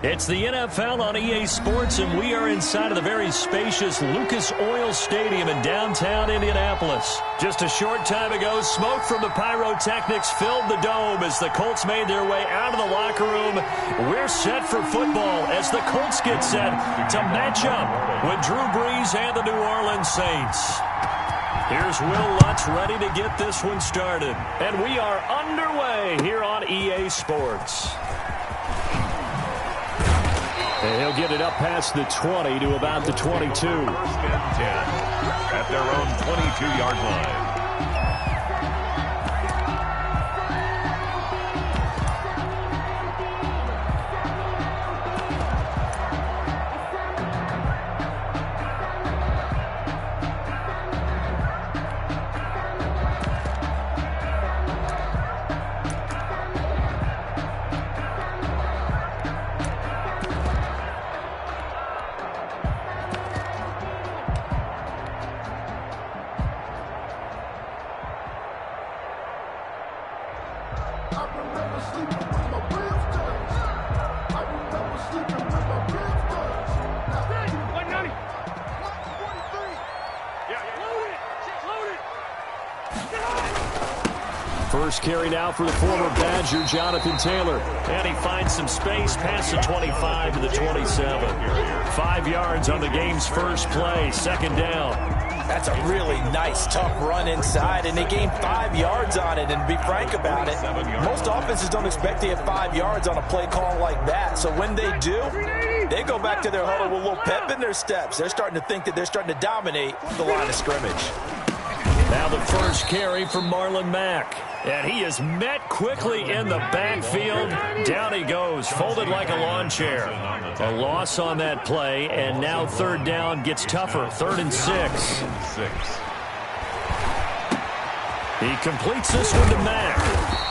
It's the NFL on EA Sports, and we are inside of the very spacious Lucas Oil Stadium in downtown Indianapolis. Just a short time ago, smoke from the pyrotechnics filled the dome as the Colts made their way out of the locker room. We're set for football as the Colts get set to match up with Drew Brees and the New Orleans Saints. Here's Will Lutz ready to get this one started. And we are underway here on EA Sports. And he'll get it up past the 20 to about the 22. First and 10 at their own 22-yard line. First carry now for the former Badger, Jonathan Taylor. And he finds some space past the 25 to the 27. 5 yards on the game's first play, second down. That's a really nice, tough run inside, and they gained 5 yards on it. And to be frank about it, most offenses don't expect to get 5 yards on a play call like that. So when they do, they go back to their huddle with a little pep in their steps. They're starting to think that they're starting to dominate the line of scrimmage. Now the first carry for Marlon Mack. And he is met quickly in the backfield. Down he goes, folded like a lawn chair. A loss on that play, and now third down gets tougher. 3rd and 6. He completes this one to Mack.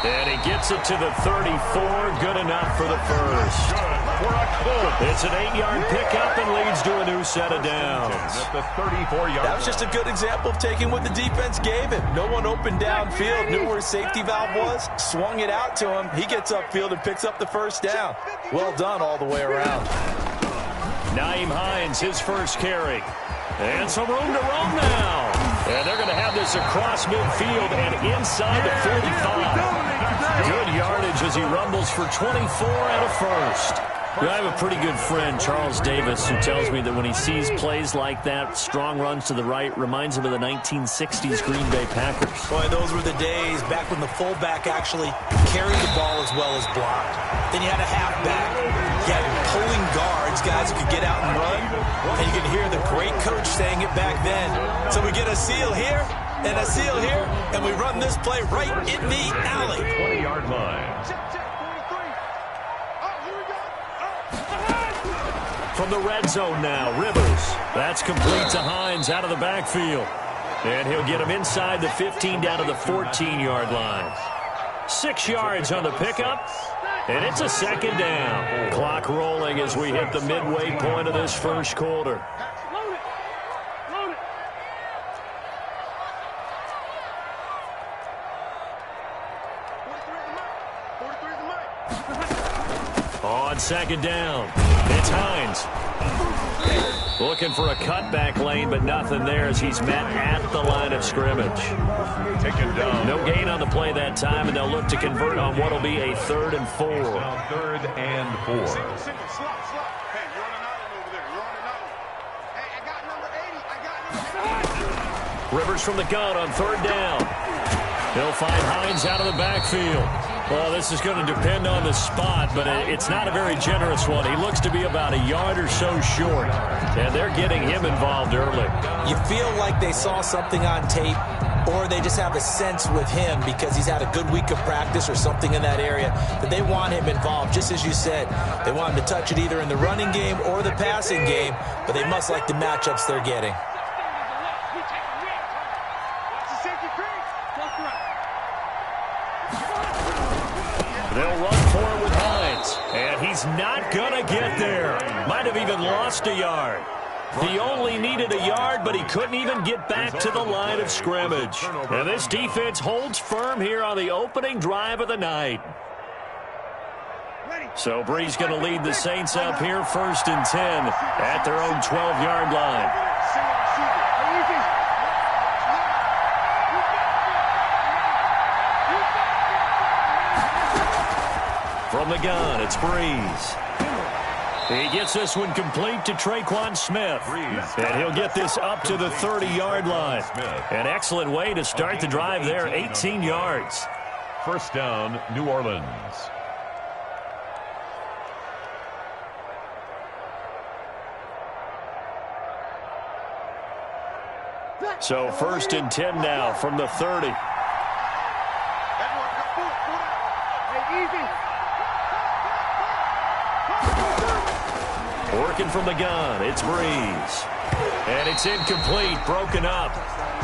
And he gets it to the 34. Good enough for the first. It's an 8-yard pickup and leads to a new set of downs. That was just a good example of taking what the defense gave him. No one opened downfield, knew where his safety valve was, swung it out to him. He gets upfield and picks up the first down. Well done all the way around. Nyheim Hines, his first carry. And some room to roam now. And they're going to have this across midfield and inside the 45. Good yardage as he rumbles for 24 and a first. I have a pretty good friend, Charles Davis, who tells me that when he sees plays like that, strong runs to the right, reminds him of the 1960s Green Bay Packers. Boy, those were the days back when the fullback actually carried the ball as well as blocked. Then you had a halfback. You had pulling guards, guys who could get out and run. And you could hear the great coach saying it back then. So we get a seal here and a seal here, and we run this play right in the alley. 20-yard line. From the red zone now, Rivers. That's complete to Hines out of the backfield. And he'll get him inside the 15 down to the 14-yard line. 6 yards on the pickup. And it's a second down. Clock rolling as we hit the midway point of this first quarter. On second down, it's Hines. Looking for a cutback lane, but nothing there as he's met at the line of scrimmage. Taken down. No gain on the play that time, and they'll look to convert on what will be a 3rd and 4. 3rd and 4. Rivers from the gun on 3rd down. He'll find Hines out of the backfield. Well, this is going to depend on the spot, but it's not a very generous one. He looks to be about a yard or so short, and they're getting him involved early. You feel like they saw something on tape, or they just have a sense with him because he's had a good week of practice or something in that area that they want him involved. Just as you said, they want him to touch it either in the running game or the passing game, but they must like the matchups they're getting. They'll run for it with Hines, and he's not going to get there. Might have even lost a yard. He only needed a yard, but he couldn't even get back to the line of scrimmage. And this defense holds firm here on the opening drive of the night. Ready. So Brees going to lead the Saints up here 1st and 10 at their own 12-yard line. From the gun, it's Brees. He gets this one complete to Traquan Smith. And he'll get this up to the 30-yard line. An excellent way to start the drive there, 18 yards. First down, New Orleans. So 1st and 10 now from the 30. Working from the gun, it's Brees. And it's incomplete, broken up.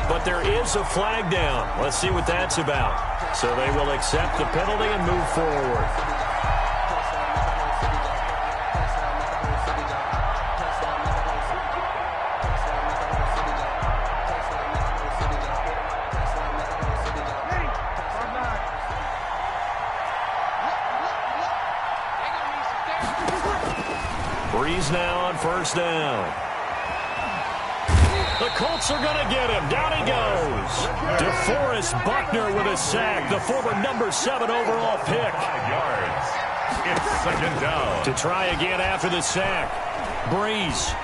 But there is a flag down. Let's see what that's about. So they will accept the penalty and move forward. Brees now on 1st down. The Colts are going to get him. Down he goes. DeForest Buckner with a sack, the former number 7 overall pick. 5 yards. It's 2nd down. To try again after the sack. Brees.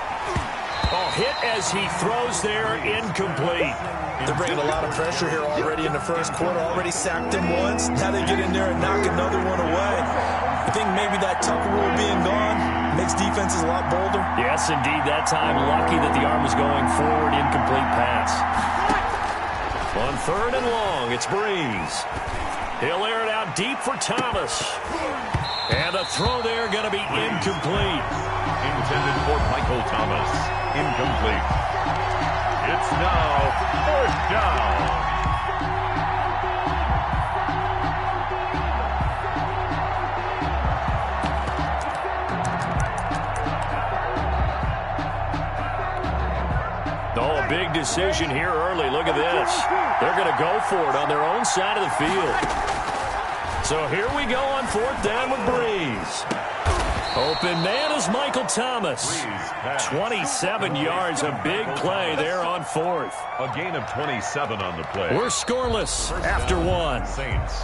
Hit as he throws there, incomplete. They're bringing a lot of pressure here already in the first quarter. Already sacked him once. Now they get in there and knock another one away. I think maybe that Tucker rule being gone makes defenses a lot bolder. Yes, indeed. That time, lucky that the arm was going forward. Incomplete pass. On 3rd and long, it's Brees. He'll air it out deep for Thomas. And the throw there going to be incomplete. Intended for Michael Thomas. Incomplete. It's now 4th down. A big decision here early. Look at this. They're going to go for it on their own side of the field. So here we go on 4th down with Brees. Open man is Michael Thomas. 27 yards, a big play there on 4th. A gain of 27 on the play. We're scoreless after 1. Saints.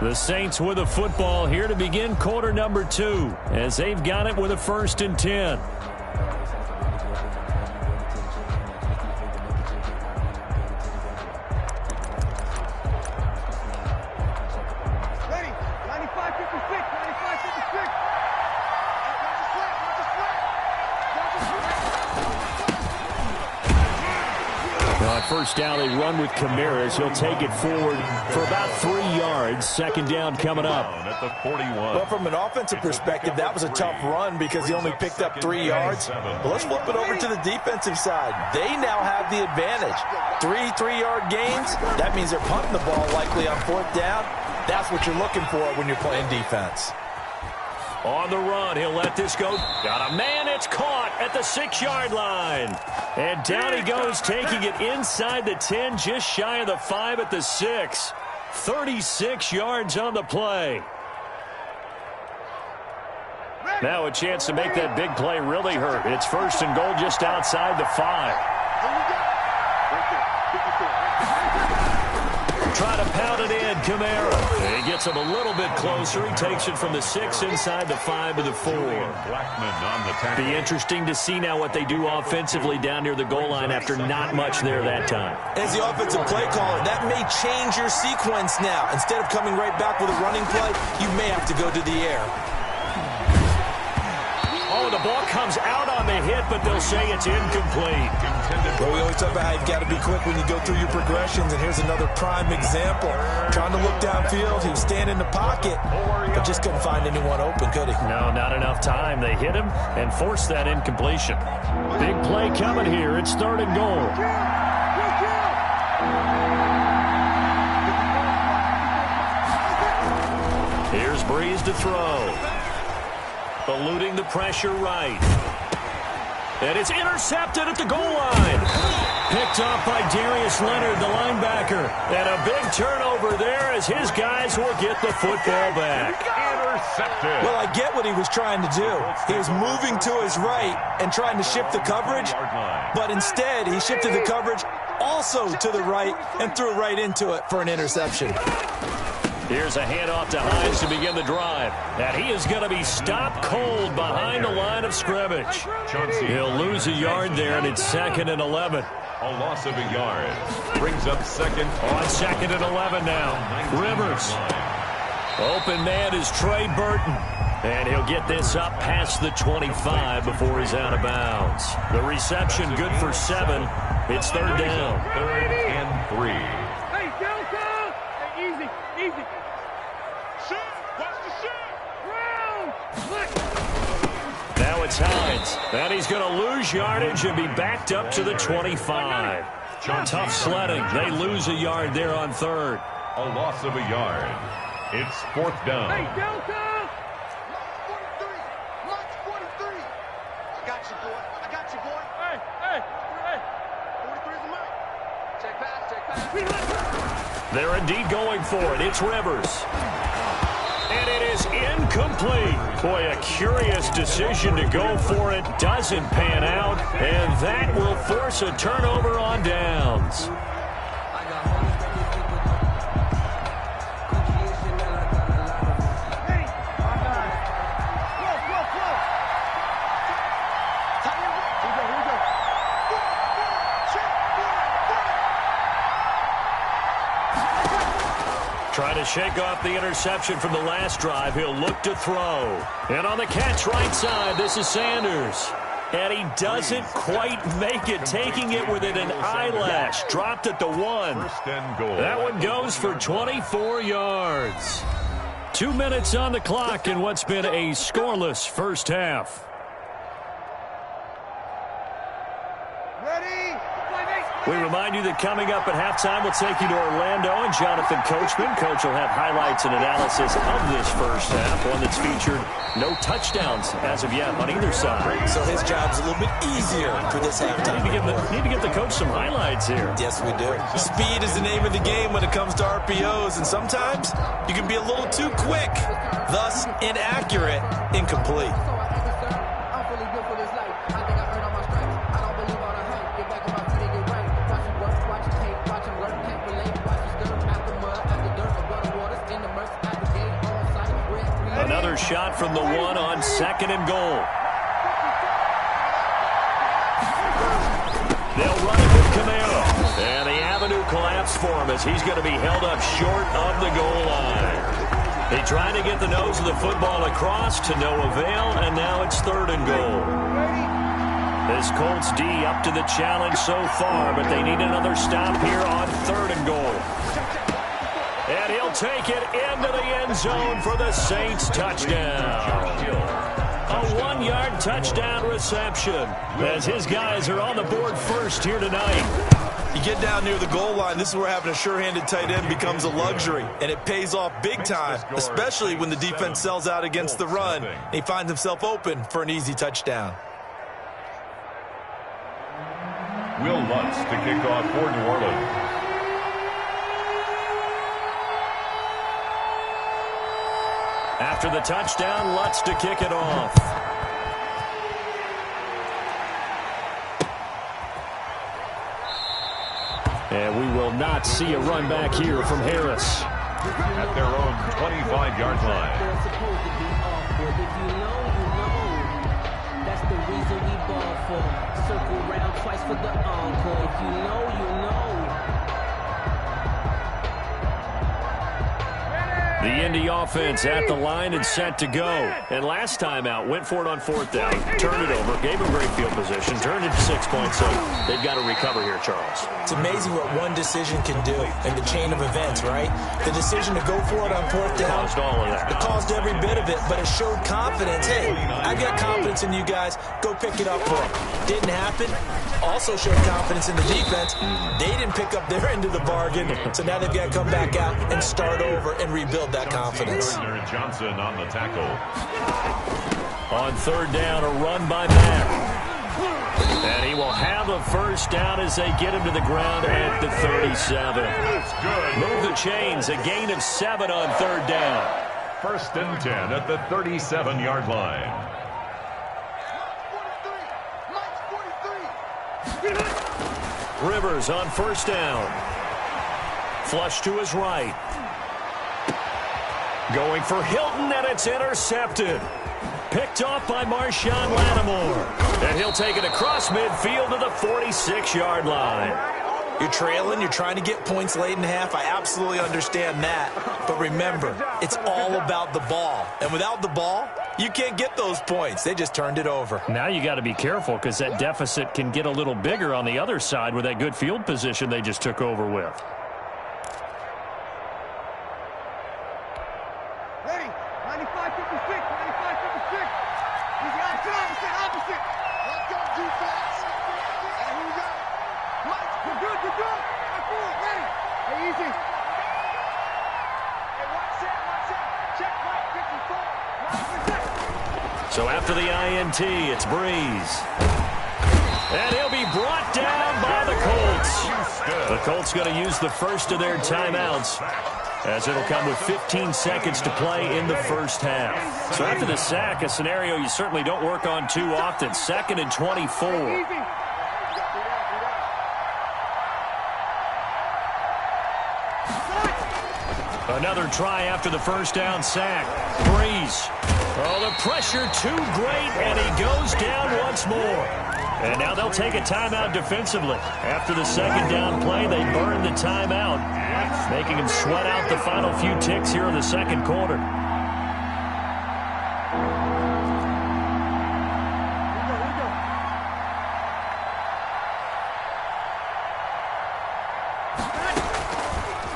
The Saints with the football here to begin quarter number 2 as they've got it with a 1st and 10. First down, they run with Kamara. He'll take it forward for about 3 yards. 2nd down coming up. At the 41. Well, from an offensive perspective, that was a tough run because he only picked up 3 yards. But let's flip it over to the defensive side. They now have the advantage. 3-3-yard gains. That means they're punting the ball likely on 4th down. That's what you're looking for when you're playing defense. On the run, he'll let this go. Got a man, it's caught at the 6-yard line. And down he goes, taking it inside the 10, just shy of the 5 at the 6. 36 yards on the play. Now a chance to make that big play really hurt. It's 1st and goal just outside the 5. Try to pound it in, Kamara. He gets him a little bit closer. He takes it from the 6 inside the 5 to the 4. Be interesting to see now what they do offensively down near the goal line after not much there that time. As the offensive play caller, that may change your sequence now. Instead of coming right back with a running play, you may have to go to the air. Oh, the ball comes out on the hit, but they'll say it's incomplete. Well, we always talk about how you've got to be quick when you go through your progressions, and here's another prime example. Trying to look downfield, he was standing in the pocket, but just couldn't find anyone open, could he? No, not enough time. They hit him and forced that incompletion. Big play coming here. It's 3rd and goal. Here's Brees to throw. Eluding the pressure right. And it's intercepted at the goal line. picked off by Darius Leonard, the linebacker. And a big turnover there as his guys will get the football back. Intercepted. Well, I get what he was trying to do. He was moving to his right and trying to shift the coverage, but instead he shifted the coverage also to the right and threw right into it for an interception. Here's a handoff to Hines to begin the drive. And he is going to be stopped cold behind the line of scrimmage. He'll lose a yard there, and it's 2nd and 11. A loss of a yard. Brings up second. On 2nd and 11 now. Rivers. Open man is Trey Burton. And he'll get this up past the 25 before he's out of bounds. The reception good for 7. It's 3rd down. 3rd and 3. Hey, downtown. Hey, easy, easy. Now it's Hines. And he's going to lose yardage and be backed up to the 25. Tough sledding. They lose a yard there on 3rd. A loss of a yard. It's 4th down. Hey, downtown. March 43. I got you, boy. I got you, boy. Hey. 43 is mine. Check pass. They're indeed going for it. It's Rivers. And it is incomplete. Boy, a curious decision to go for it. Doesn't pan out. And that will force a turnover on downs. Trying to shake off the interception from the last drive. He'll look to throw. And on the catch right side, this is Sanders. And he doesn't quite make it, taking it within an eyelash. Dropped at the 1. 1st and goal. That one goes for 24 yards. 2 minutes on the clock in what's been a scoreless first half. We remind you that coming up at halftime, we'll take you to Orlando and Jonathan Coachman. Coach will have highlights and analysis of this first half, one that's featured no touchdowns as of yet on either side. So his job's a little bit easier for this halftime. Need to give the coach some highlights here. Yes, we do. Speed is the name of the game when it comes to RPOs, and sometimes you can be a little too quick, thus inaccurate, incomplete. Another shot from the 1 on 2nd and goal. They'll run it with Camaro. And the avenue collapsed for him as he's going to be held up short of the goal line. They tried to get the nose of the football across to no avail, and now it's 3rd and goal. This Colts D up to the challenge so far, but they need another stop here on 3rd and goal. And he'll take it into the end zone for the Saints touchdown. A 1-yard touchdown reception as his guys are on the board first here tonight. You get down near the goal line, this is where having a sure-handed tight end becomes a luxury, and it pays off big time, especially when the defense sells out against the run, and he finds himself open for an easy touchdown. Will Lutz to kick off for New Orleans. After the touchdown, Lutz to kick it off. And we will not see a run back here from Harris. At their own 25-yard line. They're supposed to be off, but if you know, you know. That's the reason we ball for. Circle round twice for the encore. If you know, you know. The Indy offense at the line and set to go. And last time out, went for it on 4th down, turned it over, gave him great field position, turned it to 6 points, so they've got to recover here, Charles. It's amazing what one decision can do in the chain of events, right? The decision to go for it on 4th down. Caused all of that. It caused every bit of it, but it showed confidence. Hey, I've got confidence in you guys. Go pick it up for them. Didn't happen. Also showed confidence in the defense. They didn't pick up their end of the bargain, so now they've got to come back out and start over and rebuild that confidence. Johnson on the tackle. On 3rd down, a run by Mack. And he will have a first down as they get him to the ground at the 37. That's good. Move the chains, a gain of 7 on third down. 1st and 10 at the 37-yard line. Rivers on first down. Flush to his right. Going for Hilton, and it's intercepted. Picked off by Marshawn Lattimore. And he'll take it across midfield to the 46-yard line. You're trailing, you're trying to get points late in half. I absolutely understand that. But remember, it's all about the ball. And without the ball, you can't get those points. They just turned it over. Now you got to be careful because that deficit can get a little bigger on the other side with that good field position they just took over with. Ready? 95-56. 95-56. He's opposite. Let's go, defense. Here we go. Mike, you're good. Right forward. Ready? Hey, easy. Hey, watch that. Check Mike 54. So after the INT, it's Breeze. And he'll be brought down by the Colts. The Colts going to use the first of their timeouts, as it'll come with 15 seconds to play in the first half. So after the sack, a scenario you certainly don't work on too often. 2nd and 24. Another try after the first down sack. Breeze. Oh, the pressure too great, and he goes down once more. And now they'll take a timeout defensively. After the second down play, they burn the timeout, making him sweat out the final few ticks here in the second quarter.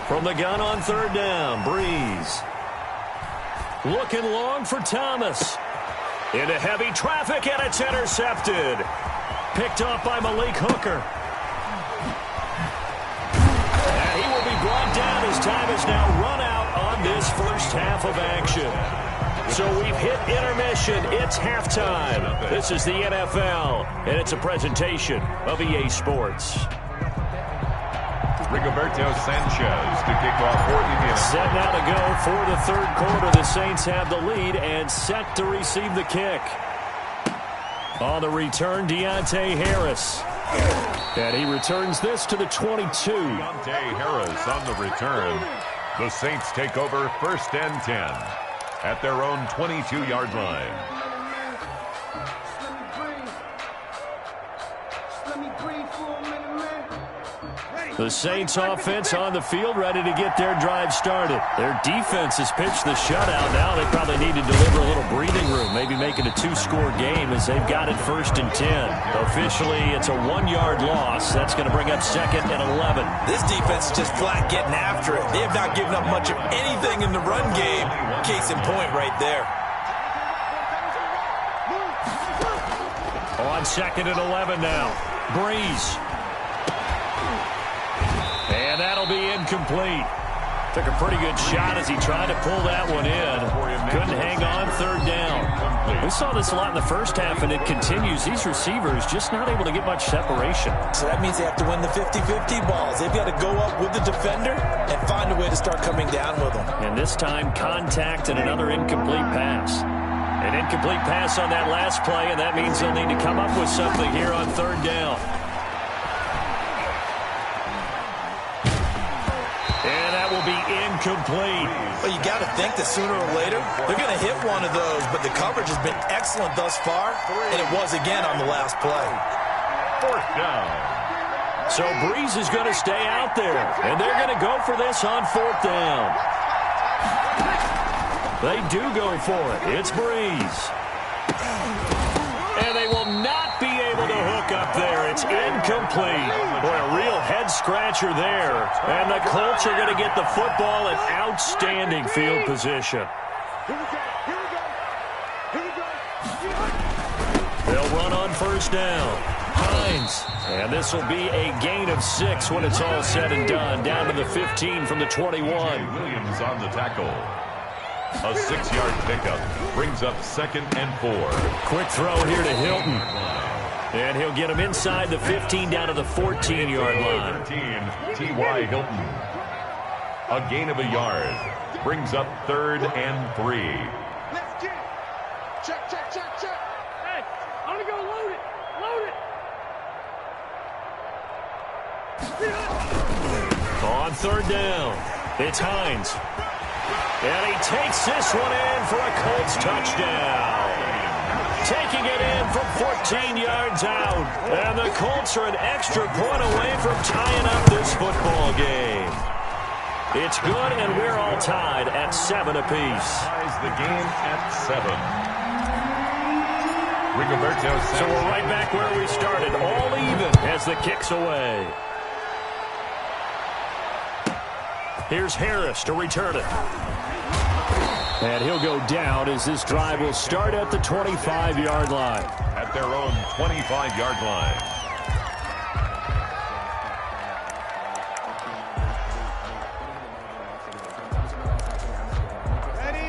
From the gun on third down, Breeze. Looking long for Thomas. Into heavy traffic, and it's intercepted. Picked off by Malik Hooker. And he will be brought down as time is now run out on this first half of action. So we've hit intermission. It's halftime. This is the NFL, and it's a presentation of EA Sports. Rigoberto Sanchez to kick off for Indiana. Set now to go for the third quarter. The Saints have the lead and set to receive the kick. On the return, Deontay Harris. And he returns this to the 22. Deontay Harris on the return. The Saints take over 1st and 10 at their own 22-yard line. The Saints offense on the field, ready to get their drive started. Their defense has pitched the shutout. Now they probably need to deliver a little breathing room, maybe make it a 2-score game as they've got it 1st and 10. Officially, it's a 1-yard loss. That's going to bring up 2nd and 11. This defense is just flat getting after it. They have not given up much of anything in the run game. Case in point right there. On 2nd and 11 now. Breeze. And that'll be incomplete. Took a pretty good shot as he tried to pull that one in. Couldn't hang on third down. We saw this a lot in the first half, and it continues. These receivers just not able to get much separation. So that means they have to win the 50-50 balls. They've got to go up with the defender and find a way to start coming down with them. And this time, contact and another incomplete pass. An incomplete pass on that last play, and that means they'll need to come up with something here on third down. And that will be incomplete. Well, you got to think that sooner or later, they're going to hit one of those, but the coverage has been excellent thus far, and it was again on the last play. 4th down. So Breeze is going to stay out there, and they're going to go for this on 4th down. They do go for it. It's Breeze. And they will not be able to hook up there. It's incomplete. Boy, a real head-scratcher there. And the Colts are going to get the football in outstanding field position. They'll run on first down. Hines. And this will be a gain of 6 when it's all said and done. Down to the 15 from the 21. Williams on the tackle. A 6-yard pickup brings up 2nd and 4. Quick throw here to Hilton. And he'll get him inside the 15 down to the 14-yard line. 13, T.Y. Hilton. A gain of a yard. Brings up 3rd and 3. Let's get it. Check, check, check, check. Hey, I'm going to go load it. Load it. On 3rd down, it's Hines. And he takes this one in for a Colts touchdown. Taking it in from 14 yards out. And the Colts are an extra point away from tying up this football game. It's good, and we're all tied at 7 apiece. Ties the game at 7. Rigoberto. So we're right back where we started, all even as the kick's away. Here's Harris to return it. And he'll go down as this drive will start at the 25-yard line. At their own 25-yard line.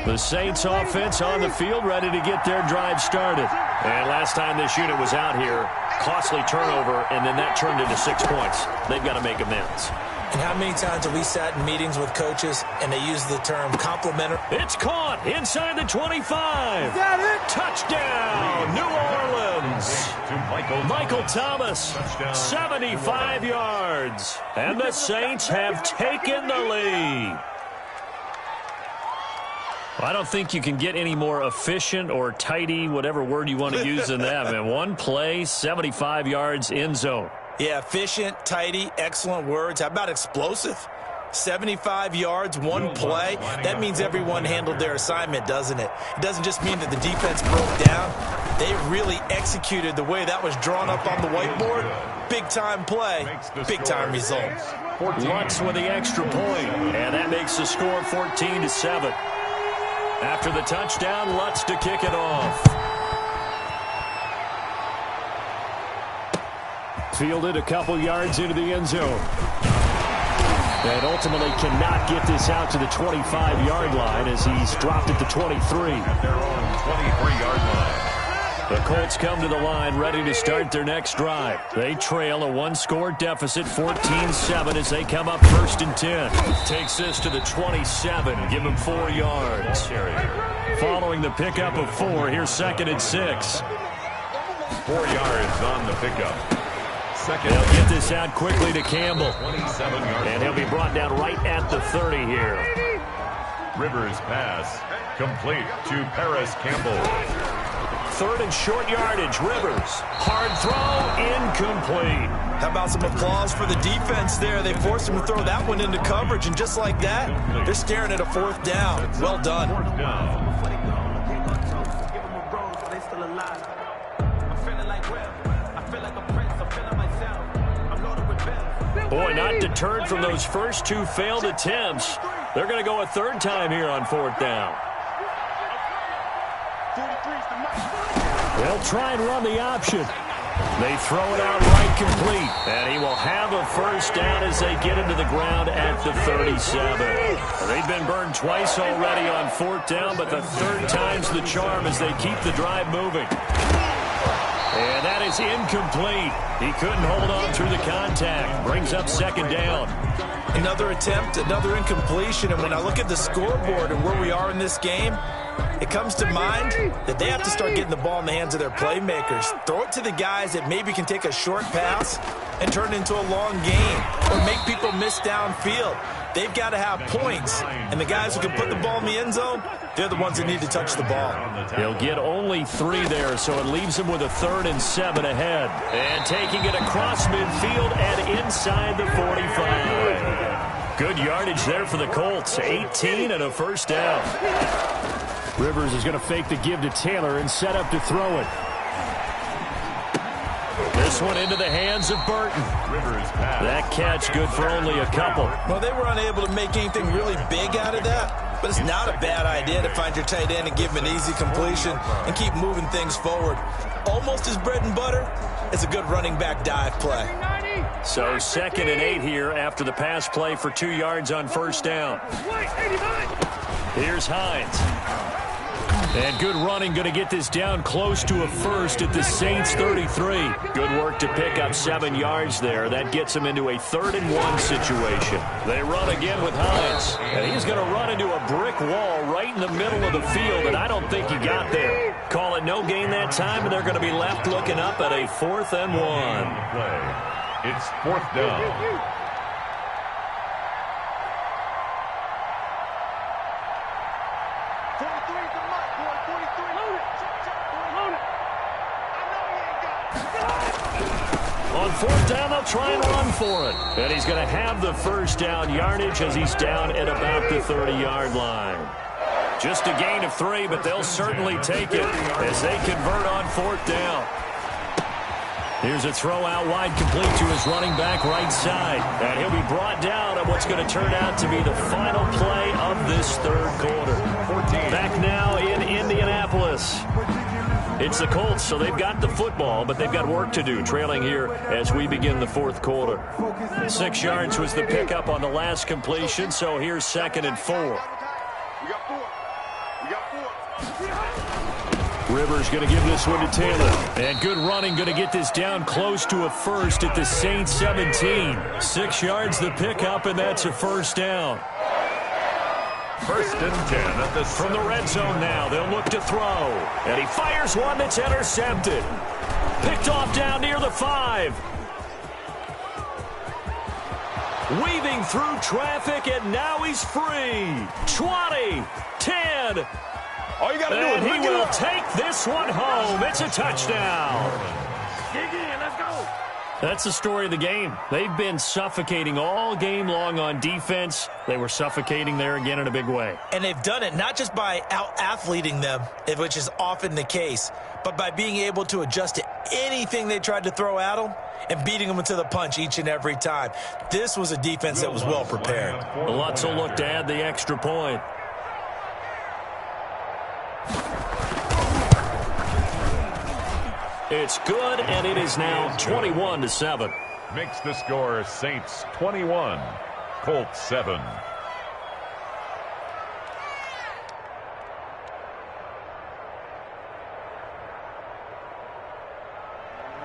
The Saints offense on the field, ready to get their drive started. And last time this unit was out here, costly turnover, and then that turned into 6 points. They've got to make amends. And how many times have we sat in meetings with coaches and they use the term complimentary? It's caught inside the 25. Is that it? Touchdown, New Orleans. To Michael Thomas, 75 yards. And the Saints have taken the lead. I don't think you can get any more efficient or tidy, whatever word you want to use in that. Man, one play, 75 yards, end zone. Yeah, efficient, tidy, excellent words. How about explosive? 75 yards, one play. That means everyone handled their assignment, doesn't it? It doesn't just mean that the defense broke down. They really executed the way that was drawn up on the whiteboard. Big-time play, big-time results. Lutz with the extra point, and that makes the score 14-7. After the touchdown, Lutz to kick it off. Fielded a couple yards into the end zone. And ultimately cannot get this out to the 25-yard line as he's dropped at the 23. At their own 23-yard line. The Colts come to the line ready to start their next drive. They trail a one-score deficit, 14-7, as they come up 1st and 10. Takes this to the 27, give him 4 yards. Following the pickup of 4, here's 2nd and 6. 4 yards on the pickup. Second. They'll get this out quickly to Campbell. 27 yards. And he'll be brought down right at the 30 here. Rivers pass. Complete to Paris Campbell. 3rd and short yardage. Rivers. Hard throw. Incomplete. How about some applause for the defense there? They forced him to throw that one into coverage, and just like that, they're staring at a 4th down. Well done. 4th down. Boy, not deterred from those first 2 failed attempts. They're going to go a 3rd time here on 4th down. They'll try and run the option. They throw it out right complete. And he will have a 1st down as they get into the ground at the 37. They've been burned twice already on 4th down, but the 3rd time's the charm as they keep the drive moving. And that is incomplete. He couldn't hold on through the contact. Brings up 2nd down. Another attempt, another incompletion. And when I look at the scoreboard and where we are in this game, it comes to mind that they have to start getting the ball in the hands of their playmakers. Throw it to the guys that maybe can take a short pass and turn it into a long gain or make people miss downfield. They've got to have points. And the guys who can put the ball in the end zone, they're the ones that need to touch the ball. He'll get only 3 there, so it leaves him with a 3rd and 7 ahead. And taking it across midfield and inside the 45. Good yardage there for the Colts. 18 and a 1st down. Rivers is going to fake the give to Taylor and set up to throw it. This one into the hands of Burton. Rivers pass. That catch good for only a couple. Well, they were unable to make anything really big out of that, but it's not a bad idea to find your tight end and give him an easy completion and keep moving things forward. Almost his bread and butter is a good running back dive play. So 2nd and 8 here after the pass play for 2 yards on 1st down. Here's Hines. And good running, going to get this down close to a first at the Saints 33. Good work to pick up 7 yards there. That gets them into a 3rd-and-1 situation. They run again with Hines. And he's going to run into a brick wall right in the middle of the field, and I don't think he got there. Call it no gain that time, and they're going to be left looking up at a 4th-and-1. It's 4th down. On 4th down, they'll try and run for it. And he's going to have the 1st down yardage as he's down at about the 30-yard line. Just a gain of 3, but they'll certainly take it as they convert on 4th down. Here's a throw out wide, complete to his running back right side. And he'll be brought down on what's going to turn out to be the final play of this 3rd quarter. Back now in Indianapolis. It's the Colts, so they've got the football, but they've got work to do, trailing here as we begin the 4th quarter. 6 yards was the pickup on the last completion, so here's 2nd and 4. We got 4. We got 4. Rivers going to give this one to Taylor. And good running, going to get this down close to a first at the Saints 17. 6 yards the pickup, and that's a 1st down. 1st and 10 at the from the red zone now. They'll look to throw. And he fires one that's intercepted. Picked off down near the 5. Weaving through traffic, and now he's free. 20, 10. All you got to do and is he will take this one home. It's a touchdown. Dig in, let's go. That's the story of the game. They've been suffocating all game long on defense. They were suffocating there again in a big way. And they've done it not just by out-athleting them, which is often the case, but by being able to adjust to anything they tried to throw at them and beating them into the punch each and every time. This was a defense that was well prepared. Lutz will look to add the extra point. It's good, and it is now 21-7. Makes the score Saints 21, Colts 7.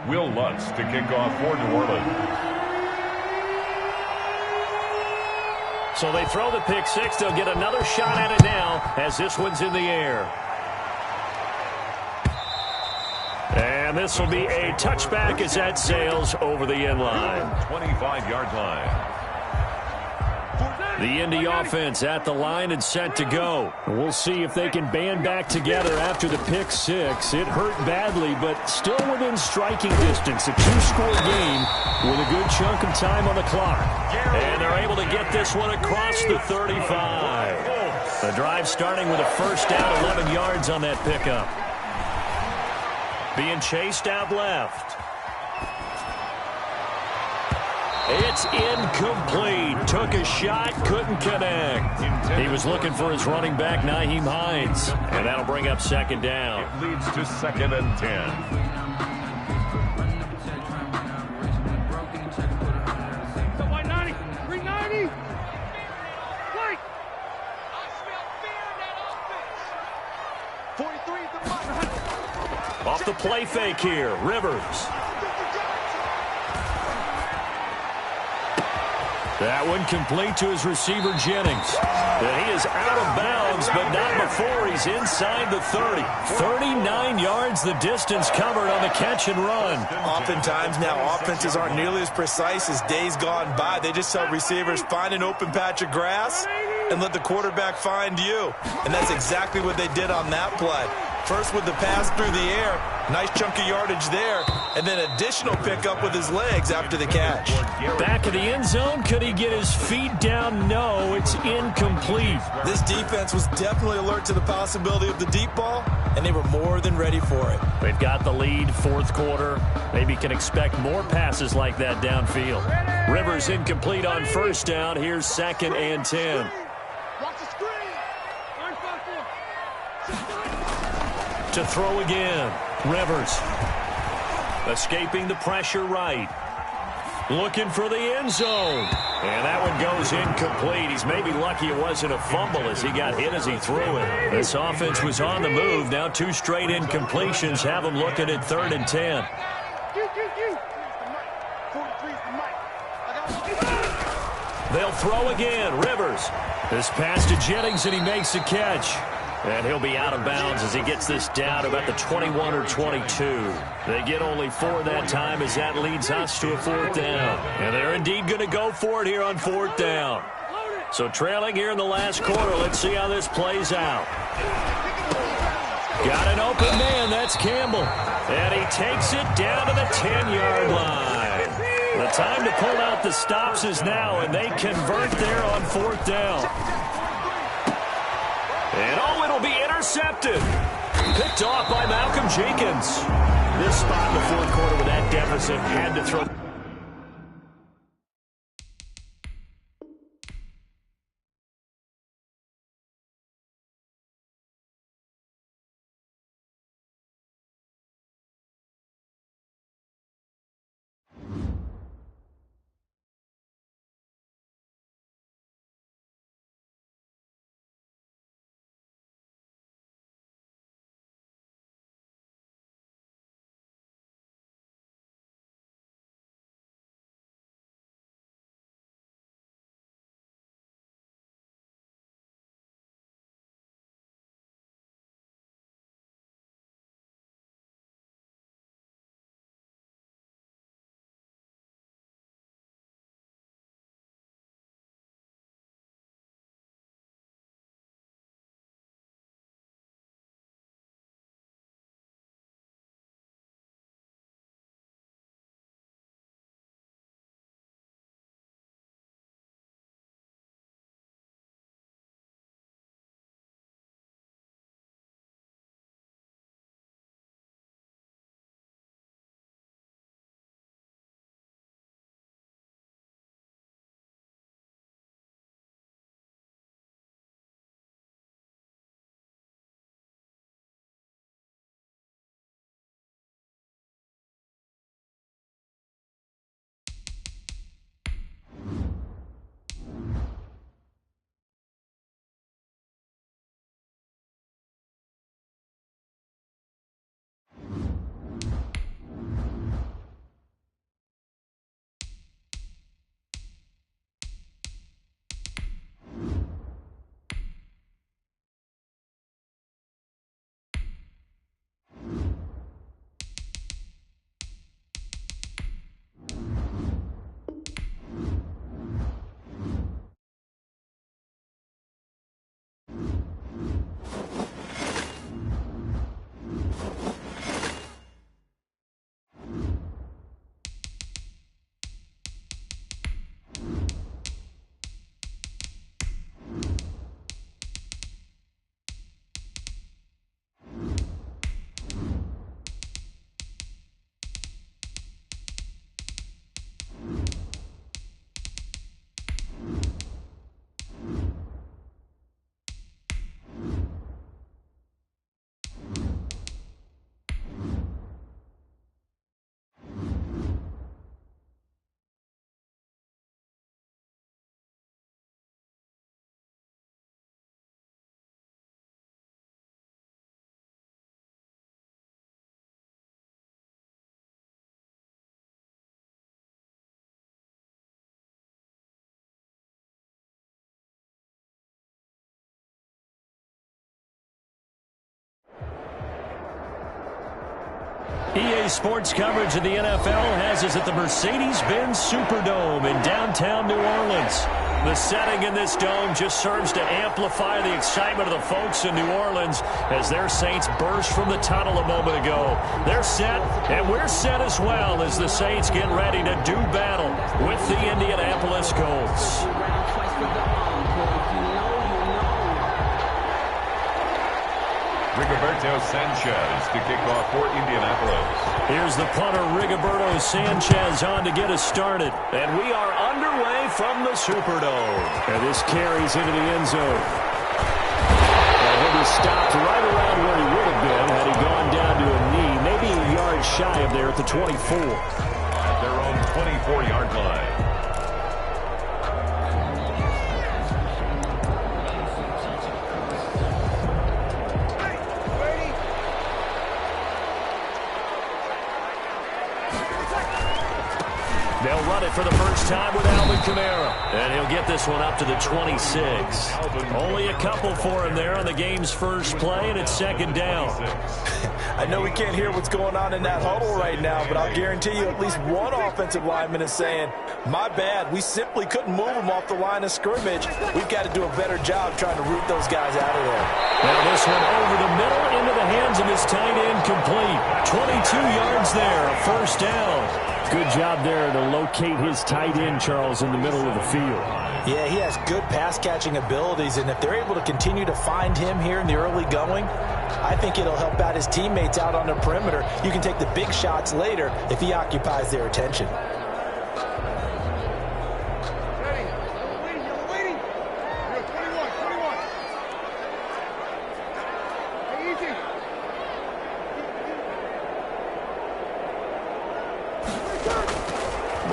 Will Lutz to kick off for New Orleans. So they throw the pick 6. They'll get another shot at it now as this one's in the air. And this will be a touchback as that sails over the end line. 25-yard line. The Indy offense at the line and set to go. We'll see if they can band back together after the pick 6. It hurt badly, but still within striking distance. A 2-score game with a good chunk of time on the clock. And they're able to get this one across the 35. The drive starting with a 1st down, 11 yards on that pickup. Being chased out left. It's incomplete. Took a shot, couldn't connect. He was looking for his running back, Nyheim Hines. And that'll bring up 2nd down. It leads to 2nd and 10. So 190, 390. Wait. I smell fear in that offense. 43 is the mark. Off the play fake here, Rivers. That one complete to his receiver, Jennings. And he is out of bounds, but not before he's inside the 30. 39 yards the distance covered on the catch and run. Oftentimes now offenses aren't nearly as precise as days gone by. They just tell receivers, find an open patch of grass and let the quarterback find you. And that's exactly what they did on that play. First with the pass through the air, nice chunk of yardage there, and then additional pickup with his legs after the catch. Back of the end zone, could he get his feet down? No, it's incomplete. This defense was definitely alert to the possibility of the deep ball, and they were more than ready for it. They've got the lead, 4th quarter. Maybe can expect more passes like that downfield. Rivers incomplete on 1st down. Here's 2nd and 10. Watch the screen. To throw again. Rivers escaping the pressure right. Looking for the end zone. And that one goes incomplete. He's maybe lucky it wasn't a fumble as he got hit as he threw it. This offense was on the move. Now 2 straight incompletions have them looking at 3rd and 10. They'll throw again. Rivers. This pass to Jennings, and he makes the catch. And he'll be out of bounds as he gets this down about the 21 or 22. They get only 4 that time as that leads us to a 4th down. And they're indeed going to go for it here on 4th down. So trailing here in the last quarter, let's see how this plays out. Got an open man, that's Campbell. And he takes it down to the 10-yard line. The time to pull out the stops is now, and they convert there on 4th down. And oh, it'll be intercepted. Picked off by Malcolm Jenkins. This spot in the 4th quarter with that deficit had to throw. EA Sports coverage of the NFL has us at the Mercedes-Benz Superdome in downtown New Orleans. The setting in this dome just serves to amplify the excitement of the folks in New Orleans as their Saints burst from the tunnel a moment ago. They're set, and we're set as well as the Saints get ready to do battle with the Indianapolis Colts. Rigoberto Sanchez to kick off for Indianapolis. Here's the punter, Rigoberto Sanchez, on to get us started. And we are underway from the Superdome. And this carries into the end zone. And he'll be stopped right around where he would have been had he gone down to a knee, maybe a yard shy of there at the 24. At their own 23. 34-yard line. They'll run it for the first time with Alvin Kamara. And he'll get this one up to the 26. Only a couple for him there on the game's first play, and it's second down. I know we can't hear what's going on in that huddle right now, but I'll guarantee you at least one offensive lineman is saying, my bad, we simply couldn't move them off the line of scrimmage. We've got to do a better job trying to root those guys out of there. Now this one over the middle into the hands of his tight end, complete. 22 yards there, a first down. Good job there to locate his tight end, Charles, in the middle of the field. Yeah, he has good pass-catching abilities, and if they're able to continue to find him here in the early going, I think it'll help out his teammates out on the perimeter. You can take the big shots later if he occupies their attention.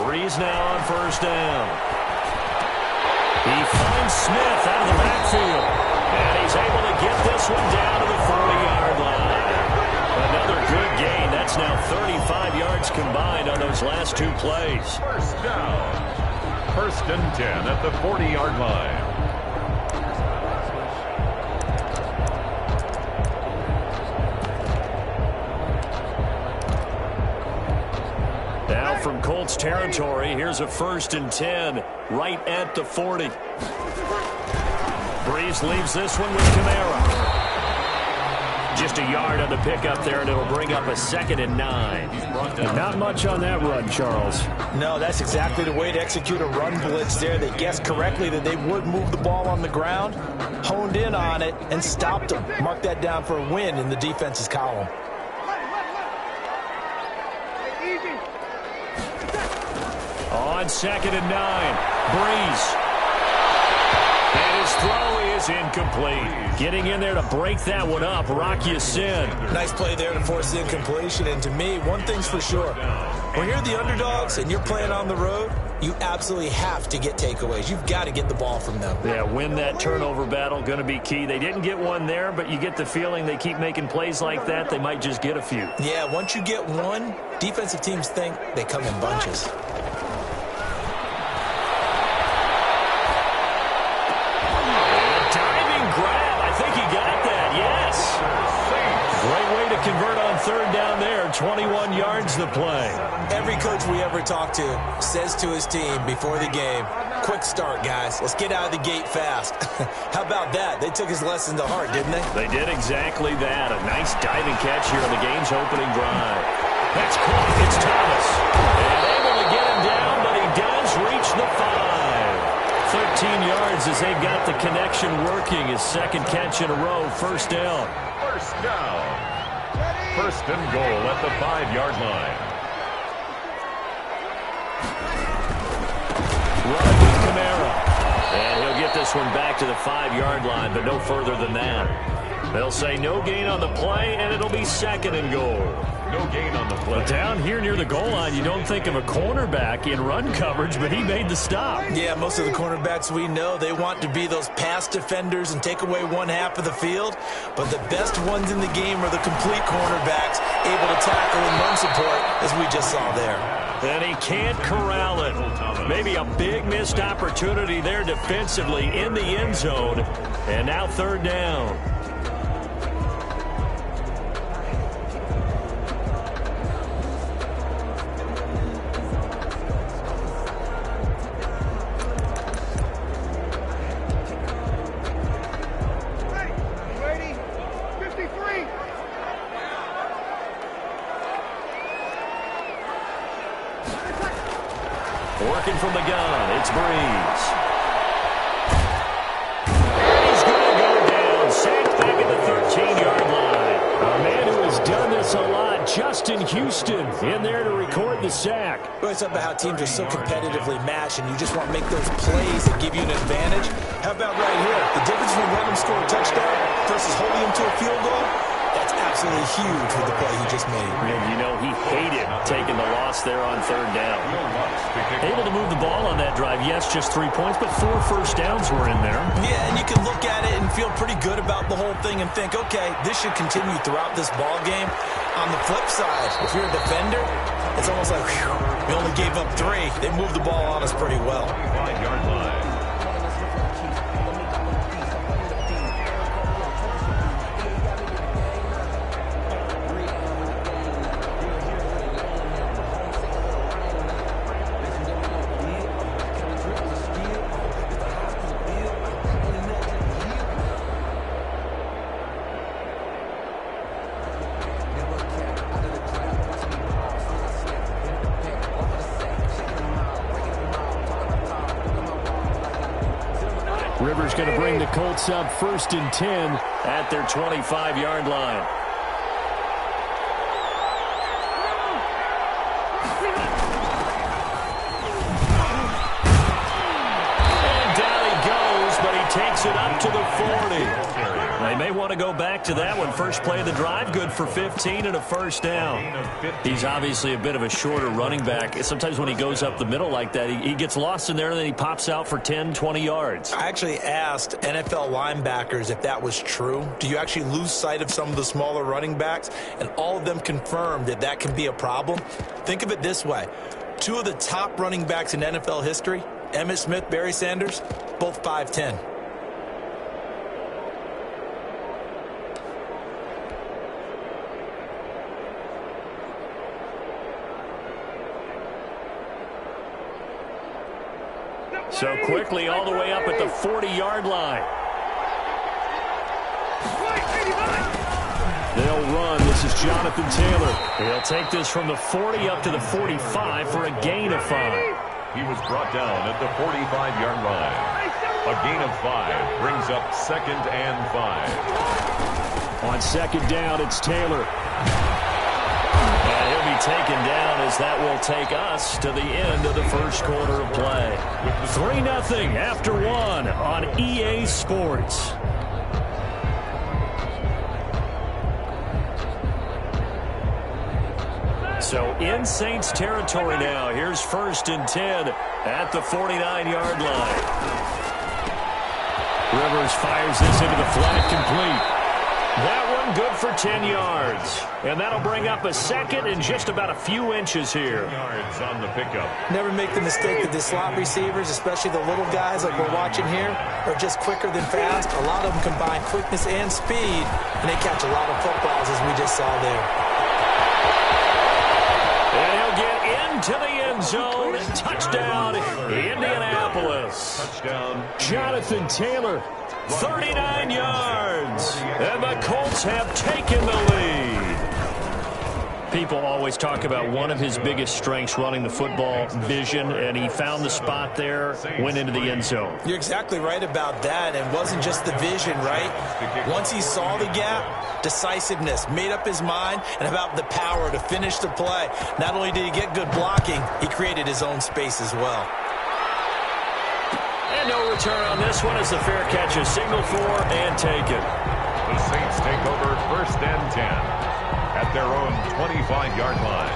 Breeze now on first down. He finds Smith out of the backfield. And he's able to get this one down to the 40-yard line. Another good gain. That's now 35 yards combined on those last two plays. First down. First and 10 at the 40-yard line. Now from Colts territory, here's a first and 10 right at the 40. Breeze leaves this one with Kamara. Just a yard on the pickup there, and it'll bring up a second and 9. Not much on that run, Charles. No, that's exactly the way to execute a run blitz there. They guessed correctly that they would move the ball on the ground, honed in on it, and stopped them. Mark that down for a win in the defense's column. On second and 9, Breeze. And his throw is incomplete. Getting in there to break that one up, Rock Ya-Sin. Nice play there to force the incompletion. And to me, one thing's for sure. When you're the underdogs and you're playing on the road, you absolutely have to get takeaways. You've got to get the ball from them. Yeah, win that turnover battle, going to be key. They didn't get one there, but you get the feeling they keep making plays like that, they might just get a few. Yeah, once you get one, defensive teams think they come in bunches. Convert on third down there, 21 yards the play. Every coach we ever talk to says to his team before the game, quick start, guys. Let's get out of the gate fast. How about that? They took his lesson to heart, didn't they? They did exactly that. A nice diving catch here on the game's opening drive. That's caught. It's Thomas. And able to get him down, but he does reach the 5. 13 yards as they got the connection working. His second catch in a row, first down. First down. First and goal at the 5-yard line. Running with Kamara. And he'll get this one back to the 5-yard line, but no further than that. They'll say no gain on the play, and it'll be second and goal. No gain on the play. But down here near the goal line, you don't think of a cornerback in run coverage, but he made the stop. Yeah, most of the cornerbacks we know, they want to be those pass defenders and take away one half of the field. But the best ones in the game are the complete cornerbacks, able to tackle and run support, as we just saw there. And he can't corral it. Maybe a big missed opportunity there defensively in the end zone. And now third down. Working from the gun, it's Breeze. And he's going to go down, sacked back at the 13-yard line. A man who has done this a lot, Justin Houston, in there to record the sack. Well, it's about how teams are so competitively matched, and you just want to make those plays that give you an advantage. How about right here? The difference between letting them score a touchdown versus holding them to a field goal, that's absolutely huge with the play he just made. And you know, he hated taking the loss there on third down. Able to move the ball on that drive. Yes, just 3 points, but 4 first downs were in there. Yeah, and you can look at it and feel pretty good about the whole thing and think, okay, this should continue throughout this ball game. On the flip side, if you're a defender, it's almost like, whew, we only gave up 3. They moved the ball on us pretty well. 5-yard line. Rivers going to bring the Colts up 1st and 10 at their 25-yard line. And down he goes, but he takes it up to the 40. They may want to go back to that one. First play of the drive, good for 15 and a first down. He's obviously a bit of a shorter running back. Sometimes when he goes up the middle like that, he gets lost in there, and then he pops out for 10, 20 yards. I actually asked NFL linebackers if that was true. Do you actually lose sight of some of the smaller running backs? And all of them confirmed that that can be a problem. Think of it this way. 2 of the top running backs in NFL history, Emmitt Smith, Barry Sanders, both 5'10". So quickly all the way up at the 40-yard line. They'll run. This is Jonathan Taylor. He'll take this from the 40 up to the 45 for a gain of 5. He was brought down at the 45-yard line. A gain of 5 brings up 2nd and 5. On 2nd down, it's Taylor. And he'll be taken down as that will take us to the end of the first quarter of play. 3-0 after 1 on EA Sports. So in Saints territory now. Here's 1st and 10 at the 49-yard line. Rivers fires this into the flat, complete. That one good for 10 yards. And that'll bring up a 2nd and just about a few inches here. Yards on the pickup. Never make the mistake that the slot receivers, especially the little guys like we're watching here, are just quicker than fast. A lot of them combine quickness and speed, and they catch a lot of footballs, as we just saw there. And he'll get into the end zone. Touchdown, Indianapolis. Touchdown. Jonathan Taylor, 39 yards. And the Colts have taken the lead. People always talk about one of his biggest strengths, running the football, vision, and he found the spot there, went into the end zone. You're exactly right about that. It wasn't just the vision, right? Once he saw the gap, decisiveness, made up his mind, and about the power to finish the play. Not only did he get good blocking, he created his own space as well. And no return on this one as the fair catch is signaled for and taken. The Saints take over 1st and 10 at their own 25-yard line.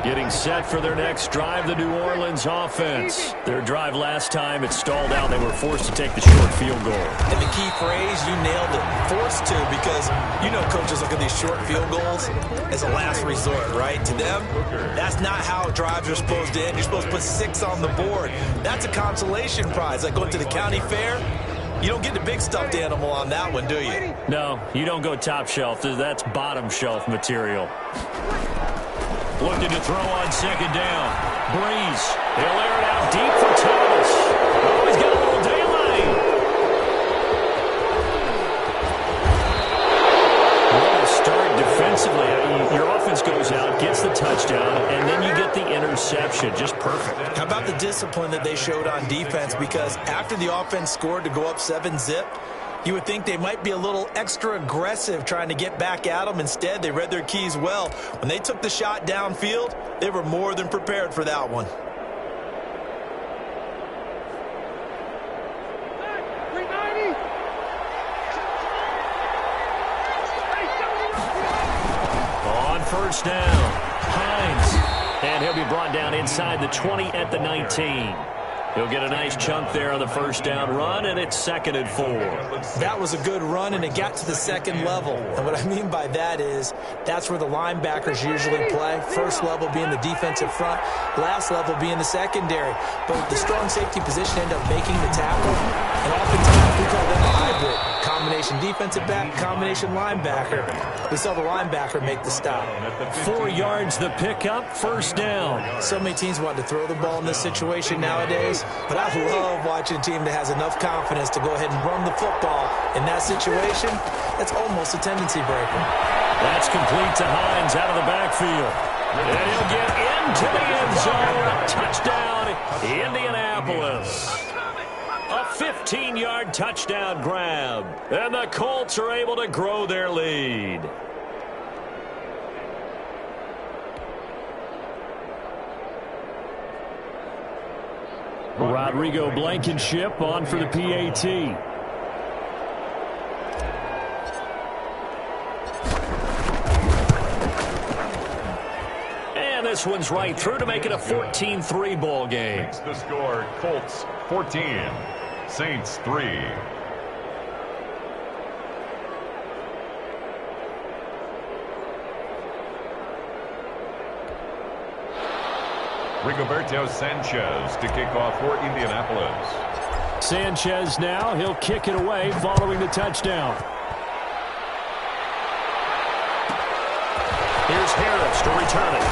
Getting set for their next drive, the New Orleans offense. Their drive last time, it stalled out. They were forced to take the short field goal. And the key phrase, you nailed it, forced to, because you know coaches look at these short field goals as a last resort, right? To them, that's not how drives are supposed to end. You're supposed to put 6 on the board. That's a consolation prize. Like going to the county fair, you don't get the big stuffed animal on that one, do you? No, you don't go top shelf. That's bottom shelf material. Looking to throw on 2nd down. Breeze. He'll air it out deep for Thomas. Oh, he's got a little daylight. What a start defensively. Your offense goes out, gets the touchdown, and then you get the interception. Just perfect. How about the discipline that they showed on defense? Because after the offense scored to go up 7-zip, you would think they might be a little extra aggressive trying to get back at them. Instead, they read their keys well. When they took the shot downfield, they were more than prepared for that one. first down. Hines. And he'll be brought down inside the 20 at the 19. He'll get a nice chunk there on the first down run, and it's 2nd and 4. That was a good run, and it got to the second level. And what I mean by that is that's where the linebackers usually play. First level being the defensive front, last level being the secondary. But the strong safety position end up making the tackle, and oftentimes we call them a hybrid. Combination defensive back, combination linebacker. We saw the linebacker make the stop. 4 yards the pickup, first down. So many teams want to throw the ball in this situation nowadays, but I love watching a team that has enough confidence to go ahead and run the football. In that situation, that's almost a tendency breaker. That's complete to Hines out of the backfield. And he'll get into the end zone. Touchdown, Indianapolis. A 15-yard touchdown grab. And the Colts are able to grow their lead. Rodrigo Blankenship on for the PAT. And this one's right through to make it a 14-3 ball game. Makes the score Colts 14, Saints 3. Rigoberto Sanchez to kick off for Indianapolis. Sanchez now, he'll kick it away following the touchdown. Here's Harris to return it.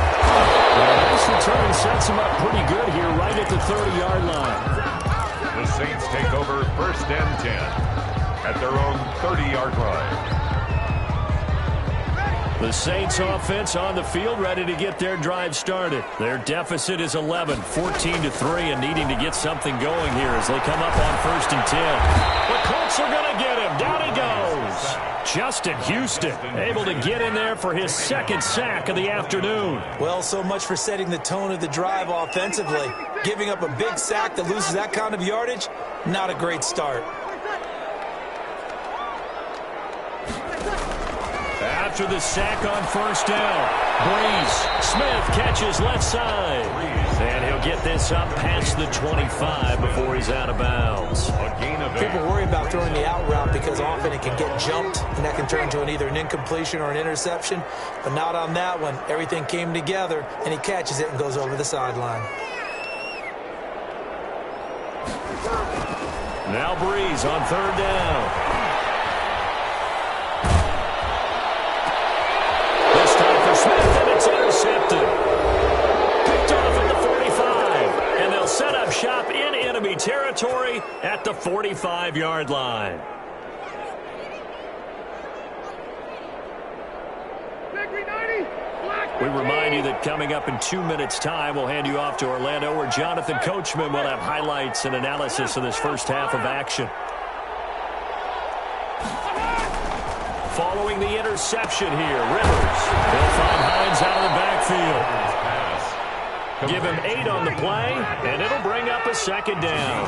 This return sets him up pretty good here right at the 30-yard line. The Saints take over 1st and 10 at their own 30-yard line. The Saints offense on the field ready to get their drive started. Their deficit is 11, 14-3, and needing to get something going here as they come up on 1st and 10. The Colts are going to get him. Down he goes. Justin Houston able to get in there for his 2nd sack of the afternoon. Well, so much for setting the tone of the drive offensively. Giving up a big sack that loses that kind of yardage, not a great start. After the sack on 1st down, Breeze. Smith catches left side. And he'll get this up past the 25 before he's out of bounds. People worry about throwing the out route because often it can get jumped, and that can turn into either an incompletion or an interception. But not on that one. Everything came together, and he catches it and goes over the sideline. Now Breeze on 3rd down. Smith, and it's intercepted. Picked off at the 45. And they'll set up shop in enemy territory at the 45-yard line. We remind you that coming up in 2 minutes' time, we'll hand you off to Orlando, where Jonathan Coachman will have highlights and analysis of this first half of action. Following the interception here, Rivers. He'll find Hines out of the backfield. Give him 8 on the play, and it'll bring up a 2nd down.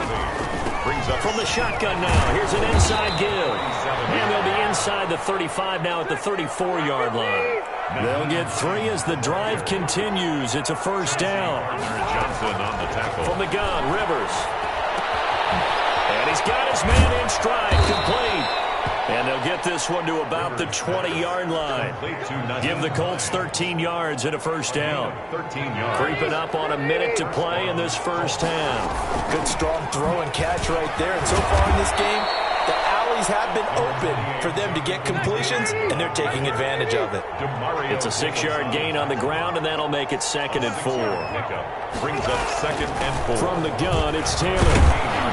From the shotgun now, here's an inside give. And they'll be inside the 35 now at the 34-yard line. They'll get 3 as the drive continues. It's a 1st down. Johnson on the tackle. From the gun, Rivers. And he's got his man in stride, complete. And they'll get this one to about the 20-yard line. Give the Colts 13 yards and a 1st down. 13 yards. Creeping up on a minute to play in this first half. Good strong throw and catch right there. And so far in this game, the alleys have been open for them to get completions, and they're taking advantage of it. It's a 6-yard gain on the ground, and that'll make it 2nd and 4. Brings up 2nd and 4. From the gun, it's Taylor.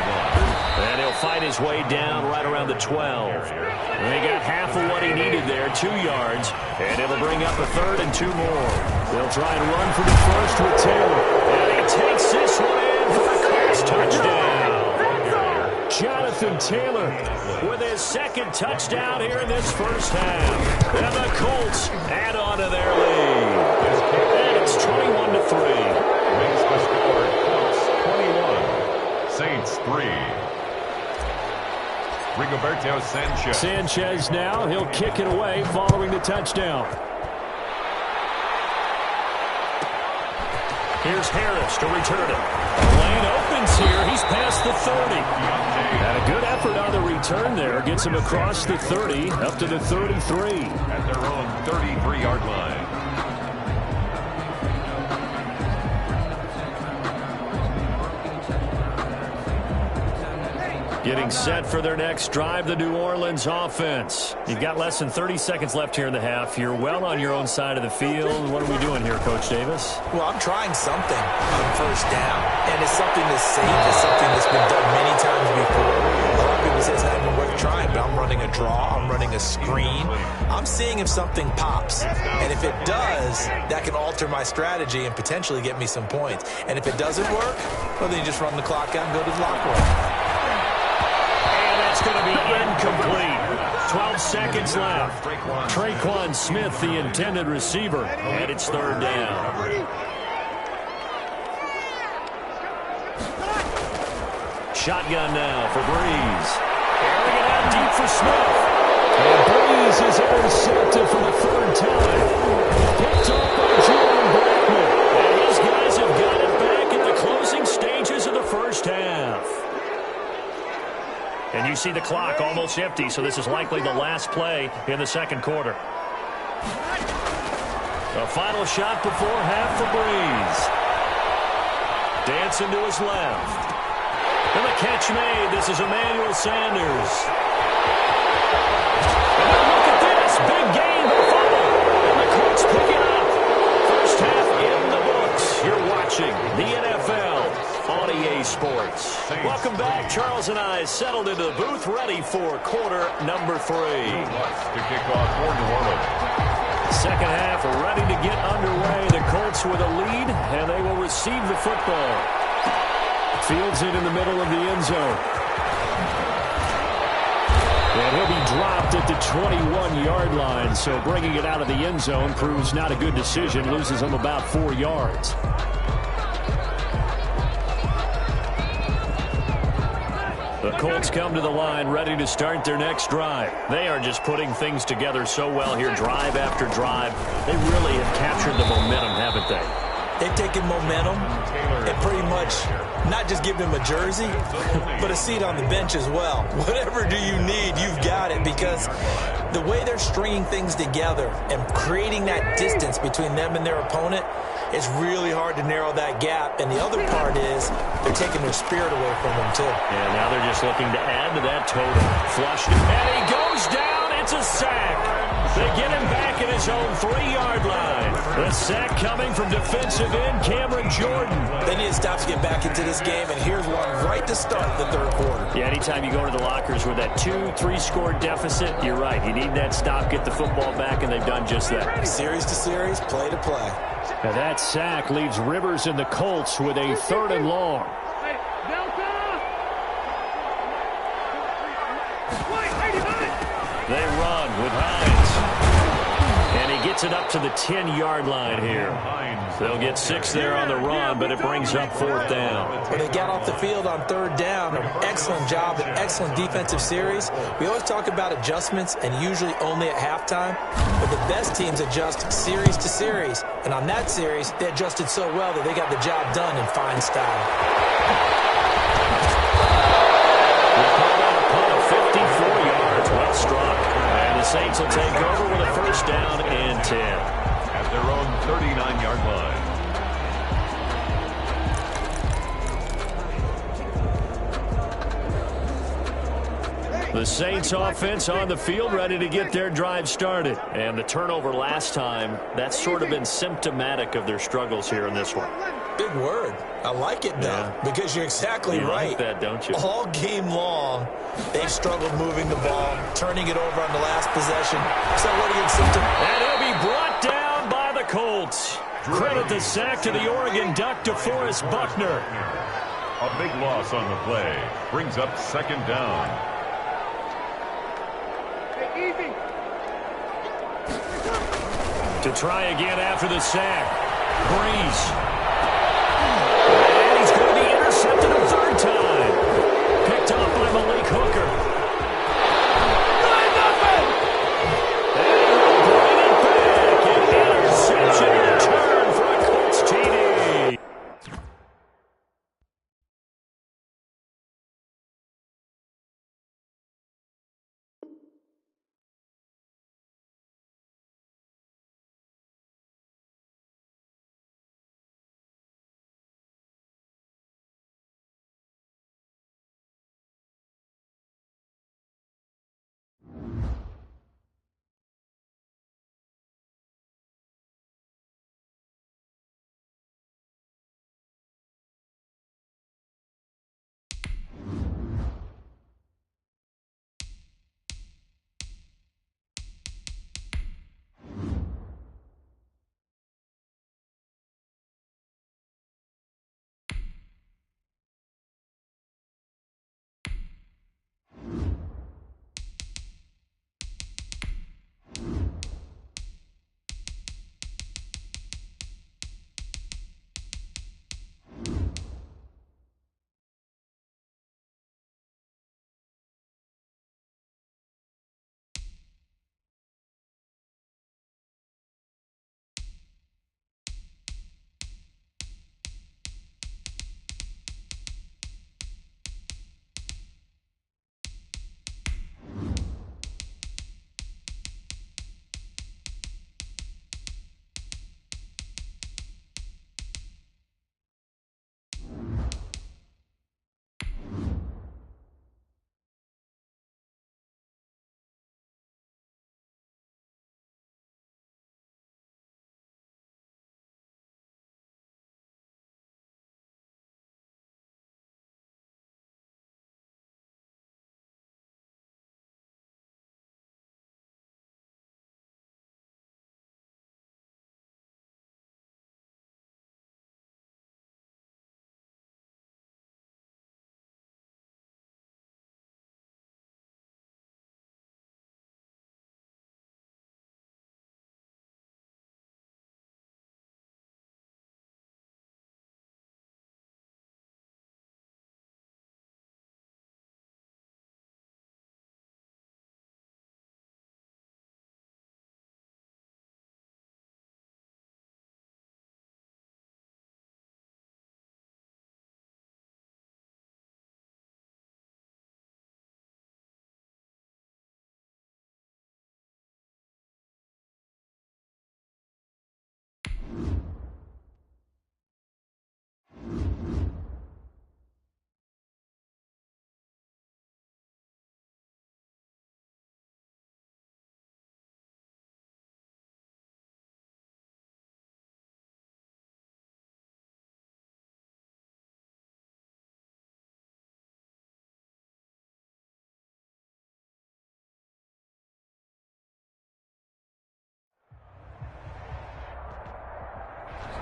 And he'll fight his way down right around the 12. And they got half of what he needed there, 2 yards. And it'll bring up a 3rd and 2 more. They'll try and run for the first with Taylor. And he takes this one in for the Colts touchdown. Jonathan Taylor with his 2nd touchdown here in this first half. And the Colts add on to their lead. And it's 21-3. Makes the score Colts 21, Saints 3. Rigoberto Sanchez. Sanchez now, he'll kick it away following the touchdown. Here's Harris to return it. Lane opens here. He's past the 30. And a good effort on the return there. Gets him across the 30, up to the 33. At their own 33-yard line. Getting set for their next drive, the New Orleans offense. You've got less than 30 seconds left here in the half. You're well on your own side of the field. What are we doing here, Coach Davis? Well, I'm trying something on first down, and it's something that's safe. It's something that's been done many times before. A lot of people say it's not even worth trying, but I'm running a draw. I'm running a screen. I'm seeing if something pops, and if it does, that can alter my strategy and potentially get me some points. And if it doesn't work, well, then you just run the clock out and go to the locker room. It's going to be incomplete. 12 seconds left. Traquan Smith, the intended receiver, and it's third down. Shotgun now for Breeze. Airing it out deep for Smith. And Breeze is intercepted for the third time. Picked off by Jordan Blackman. And his guys have got it back at the closing stages of the first half. And you see the clock almost empty, so this is likely the last play in the second quarter. A final shot before half for Breeze. Dancing to his left. And the catch made. This is Emmanuel Sanders. And now look at this. Big gain, but fumble. And the Colts pick it up. First half in the books. You're watching the NFL on EA Sports. Welcome back. Charles and I settled into the booth, ready for quarter number 3. To kick off for New Orleans. Second half ready to get underway. The Colts with a lead, and they will receive the football. Fields it in the middle of the end zone. And he'll be dropped at the 21-yard line, so bringing it out of the end zone proves not a good decision. Loses him about 4 yards. The Colts come to the line ready to start their next drive. They are just putting things together so well here, drive after drive. They really have captured the momentum, haven't they? They've taken momentum and pretty much not just give them a jersey, but a seat on the bench as well. Whatever do you need, you've got it, because the way they're stringing things together and creating that distance between them and their opponent, it's really hard to narrow that gap. And the other part is they're taking their spirit away from them, too. And now they're just looking to add to that total. Flushed, and he goes down. It's a sack. They get him back at his own 3-yard line. The sack coming from defensive end Cameron Jordan. They need to stop to get back into this game, and here's one right to start the third quarter. Yeah, anytime you go to the lockers with that 2-3 score deficit, you're right. You need that stop, get the football back, and they've done just that. Series to series, play to play. Now that sack leaves Rivers and the Colts with a 3rd and long. Hey, Delta! Wait, They run with Hines. And he gets it up to the 10-yard line here. They'll get 6 there on the run, but it brings up 4th down. When they got off the field on 3rd down, an excellent job, an excellent defensive series. We always talk about adjustments, and usually only at halftime. But the best teams adjust series to series. And on that series, they adjusted so well that they got the job done in fine style. A 54 yards, well struck. And the Saints will take over with a 1st down and 10. At their own 39-yard line. The Saints offense on the field ready to get their drive started. And the turnover last time, that's sort of been symptomatic of their struggles here in this one. Big word. I like it, though, because you're exactly right. You like that, don't you? All game long, they've struggled moving the ball, turning it over on the last possession. So what do you symptom? And he'll be brought down by the Colts. Credit the sack to the Oregon Duck, DeForest Buckner. A big loss on the play. Brings up 2nd down. Easy. To try again after the sack. Breeze. And he's going to be intercepted a 3rd time. Picked up by Malik Hooker. And he'll bring it back. An interception return for a Colts TD.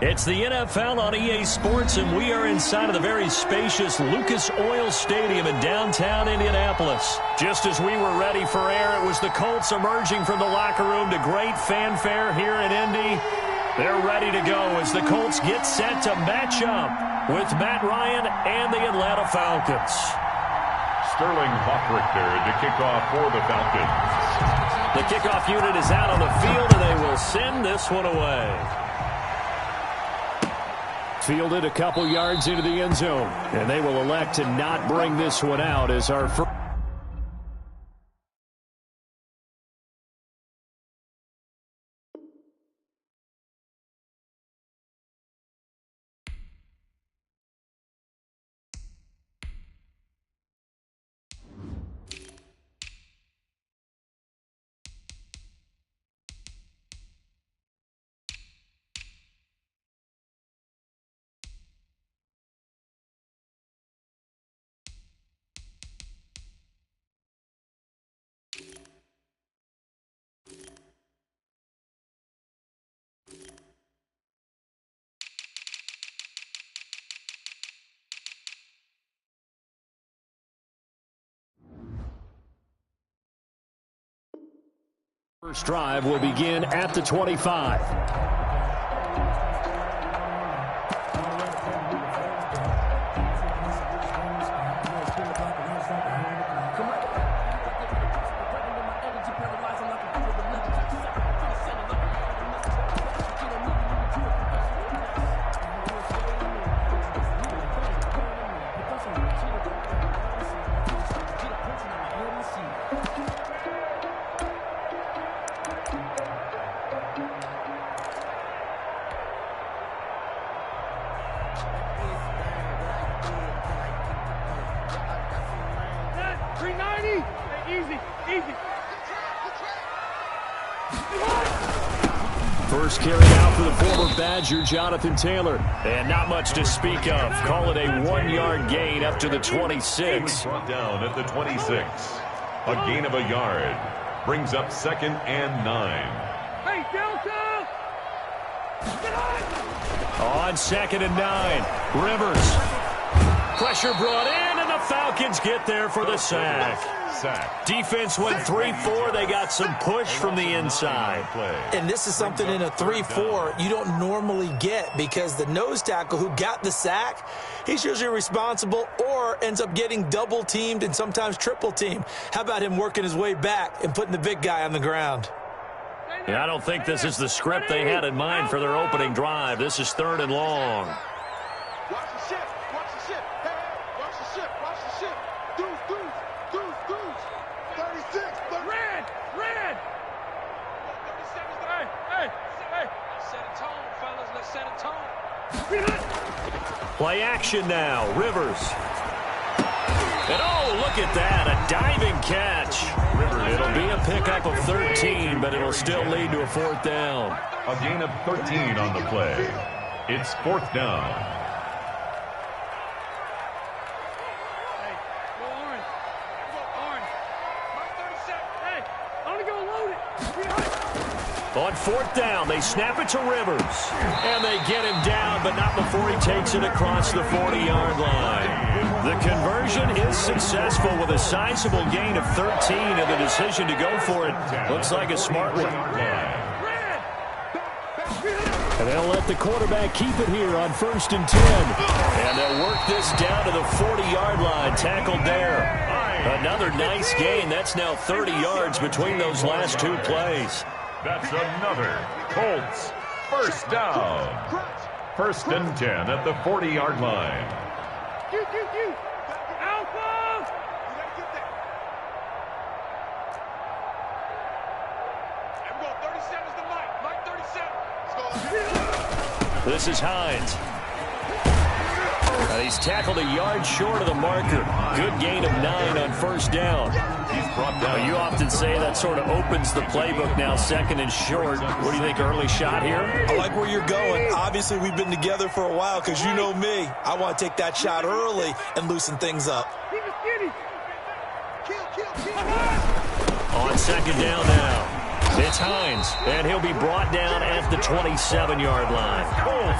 It's the NFL on EA Sports, and we are inside of the very spacious Lucas Oil Stadium in downtown Indianapolis. Just as we were ready for air, it was the Colts emerging from the locker room to great fanfare here in Indy. They're ready to go as the Colts get set to match up with Matt Ryan and the Atlanta Falcons. Sterling Hoffrichter to kick off for the Falcons. The kickoff unit is out on the field, and they will send this one away. Fielded a couple yards into the end zone, and they will elect to not bring this one out as our first. First drive will begin at the 25. First carry out for the former Badger, Jonathan Taylor. And not much to speak of. Call it a 1-yard gain up to the 26. Brought down at the 26. A gain of a yard. Brings up 2nd and 9. Hey, Delta! On 2nd and 9. Rivers. Pressure brought in, and the Falcons get there for the sack. Defense went 3-4. They got some push from the inside. And this is something in a 3-4 you don't normally get, because the nose tackle who got the sack, he's usually responsible or ends up getting double teamed and sometimes triple teamed. How about him working his way back and putting the big guy on the ground? Yeah, I don't think this is the script they had in mind for their opening drive. This is 3rd and long. Watch the ship. Watch the ship. Hey, watch the ship. Watch the ship. Deuce, deuce, deuce, deuce. 36. Red! Red! 37. Hey! Let's set a tone, fellas. Let's set a tone. Play action now. Rivers. And oh, look at that. A diving catch. It'll be a pickup of 13, but it'll still lead to a 4th down. A gain of 13 on the play. It's 4th down. Hey, go orange. Go orange. Mark 37. Hey, only go load it. On 4th down, they snap it to Rivers. And they get him down, but not before he takes it across the 40-yard line. The conversion is successful with a sizable gain of 13, and the decision to go for it looks like a smart one. And they'll let the quarterback keep it here on 1st and 10. And they'll work this down to the 40-yard line, tackled there. Another nice gain. That's now 30 yards between those last 2 plays. That's another Colts first down. 1st and 10 at the 40-yard line. Alpha! And we go 37 is the Mike. Mike 37. Let's go. This is Hines. He's tackled a yard short of the marker. Good gain of 9 on 1st down. He's brought down. You often say that sort of opens the playbook now, 2nd and short. What do you think, early shot here? I like where you're going. Obviously, we've been together for a while, because you know me. I want to take that shot early and loosen things up. Keep it skinny. Kill. On 2nd down now. It's Hines, and he'll be brought down at the 27-yard line.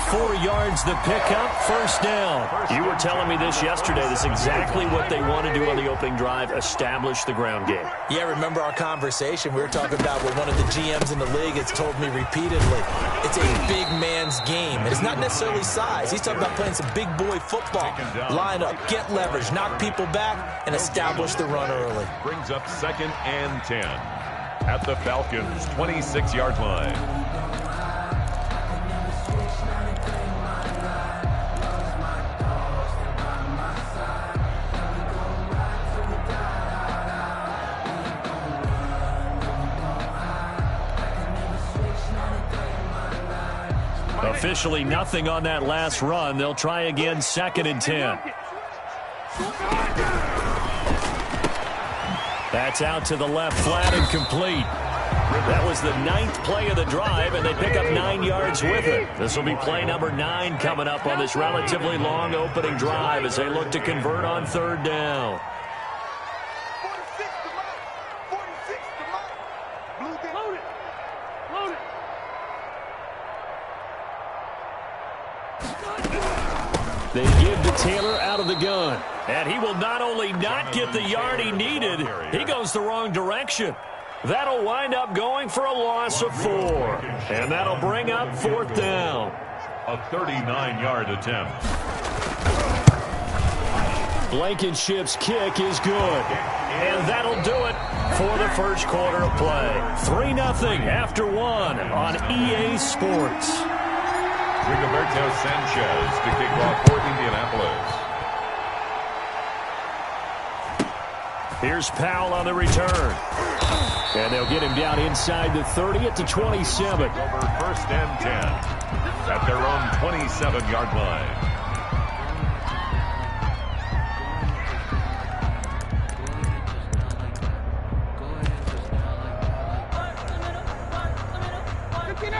4 yards the pickup, first down. You were telling me this yesterday. This is exactly what they want to do on the opening drive, establish the ground game. Yeah, remember our conversation? We were talking about what one of the GMs in the league has told me repeatedly. It's a big man's game. And it's not necessarily size. He's talking about playing some big boy football. Line up, get leverage, knock people back, and establish the run early. Brings up 2nd and 10 at the Falcons' 26-yard line. Officially nothing on that last run. They'll try again, 2nd and 10. That's out to the left, flat and complete. That was the 9th play of the drive, and they pick up 9 yards with it. This will be play number 9 coming up on this relatively long opening drive as they look to convert on 3rd down. 46 to Mike. 46 to Mike. Blue game. Load it. Load it. They give to Taylor out of the gun. And he will not only not get the yard he needed, he goes the wrong direction. That'll wind up going for a loss of 4. And that'll bring up 4th down. A 39-yard attempt. Blankenship's kick is good. And that'll do it for the first quarter of play. 3-0 after 1 on EA Sports. Rigoberto Sanchez to kick off for Indianapolis. Here's Powell on the return. And they'll get him down inside the 30 at the 27. Over 1st and 10 at their own 27-yard line.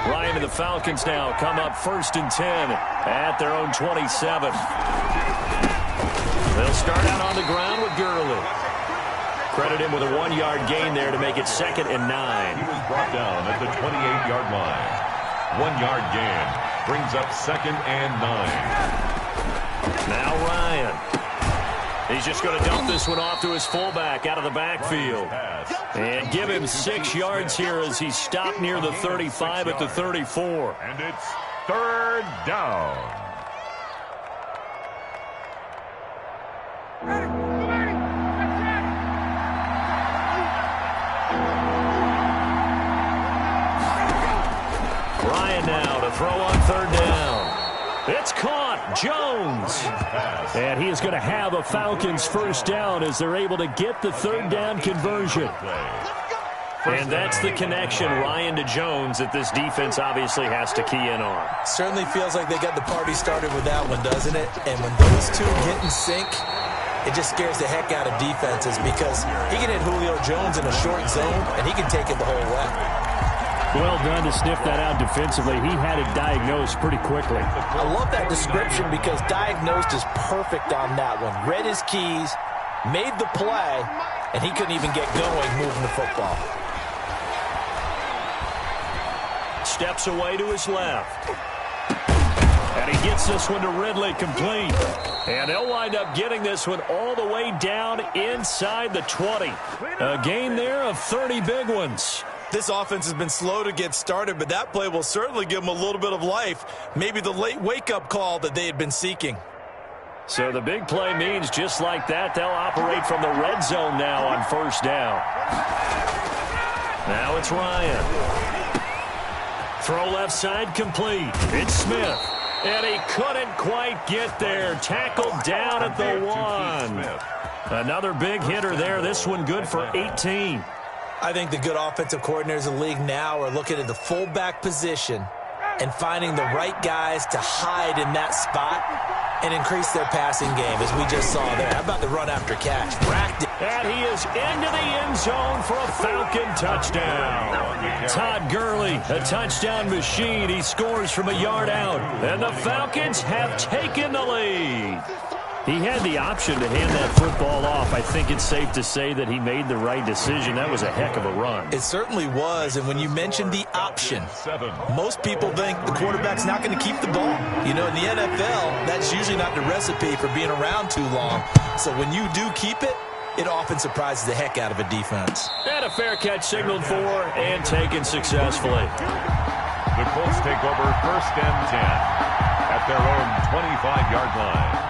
Ryan and the Falcons now come up 1st and 10 at their own 27. They'll start out on the ground with Gurley. Credit him with a 1-yard gain there to make it 2nd and 9. He was brought down at the 28-yard line. 1-yard gain brings up 2nd and 9. Now Ryan. He's just going to dump this one off to his fullback out of the backfield. And give him 6 yards here as he's stopped near the 35 at the 34. And it's 3rd down. Ryan now to throw on 3rd down. It's caught. Jones. And he is going to have a Falcons first down as they're able to get the 3rd down conversion. And that's the connection, Ryan to Jones, that this defense obviously has to key in on. Certainly feels like they got the party started with that one, doesn't it? And when those two get in sync, it just scares the heck out of defenses because he can hit Julio Jones in a short zone, and he can take it the whole way. Well done to sniff that out defensively. He had it diagnosed pretty quickly. I love that description because diagnosed is perfect on that one. Read his keys, made the play, and he couldn't even get going moving the football. Steps away to his left. And he gets this one to Ridley complete. And they'll wind up getting this one all the way down inside the 20. A gain there of 30 big ones. This offense has been slow to get started, but that play will certainly give them a little bit of life. Maybe the late wake-up call that they had been seeking. So the big play means just like that, they'll operate from the red zone now on 1st down. Now it's Ryan. Throw left side complete. It's Smith. And he couldn't quite get there. Tackled down at the 1. Another big hitter there. This one good for 18. I think the good offensive coordinators in the league now are looking at the fullback position and finding the right guys to hide in that spot and increase their passing game, as we just saw there. How about the run after catch? Racked it. And he is into the end zone for a Falcon touchdown. Todd Gurley, a touchdown machine. He scores from a yard out. And the Falcons have taken the lead. He had the option to hand that football off. I think it's safe to say that he made the right decision. That was a heck of a run. It certainly was, and when you mentioned the option, most people think the quarterback's not going to keep the ball. You know, in the NFL, that's usually not the recipe for being around too long. So when you do keep it, it often surprises the heck out of a defense. And a fair catch signaled for and taken successfully. The Colts take over 1st and 10 at their own 25-yard line.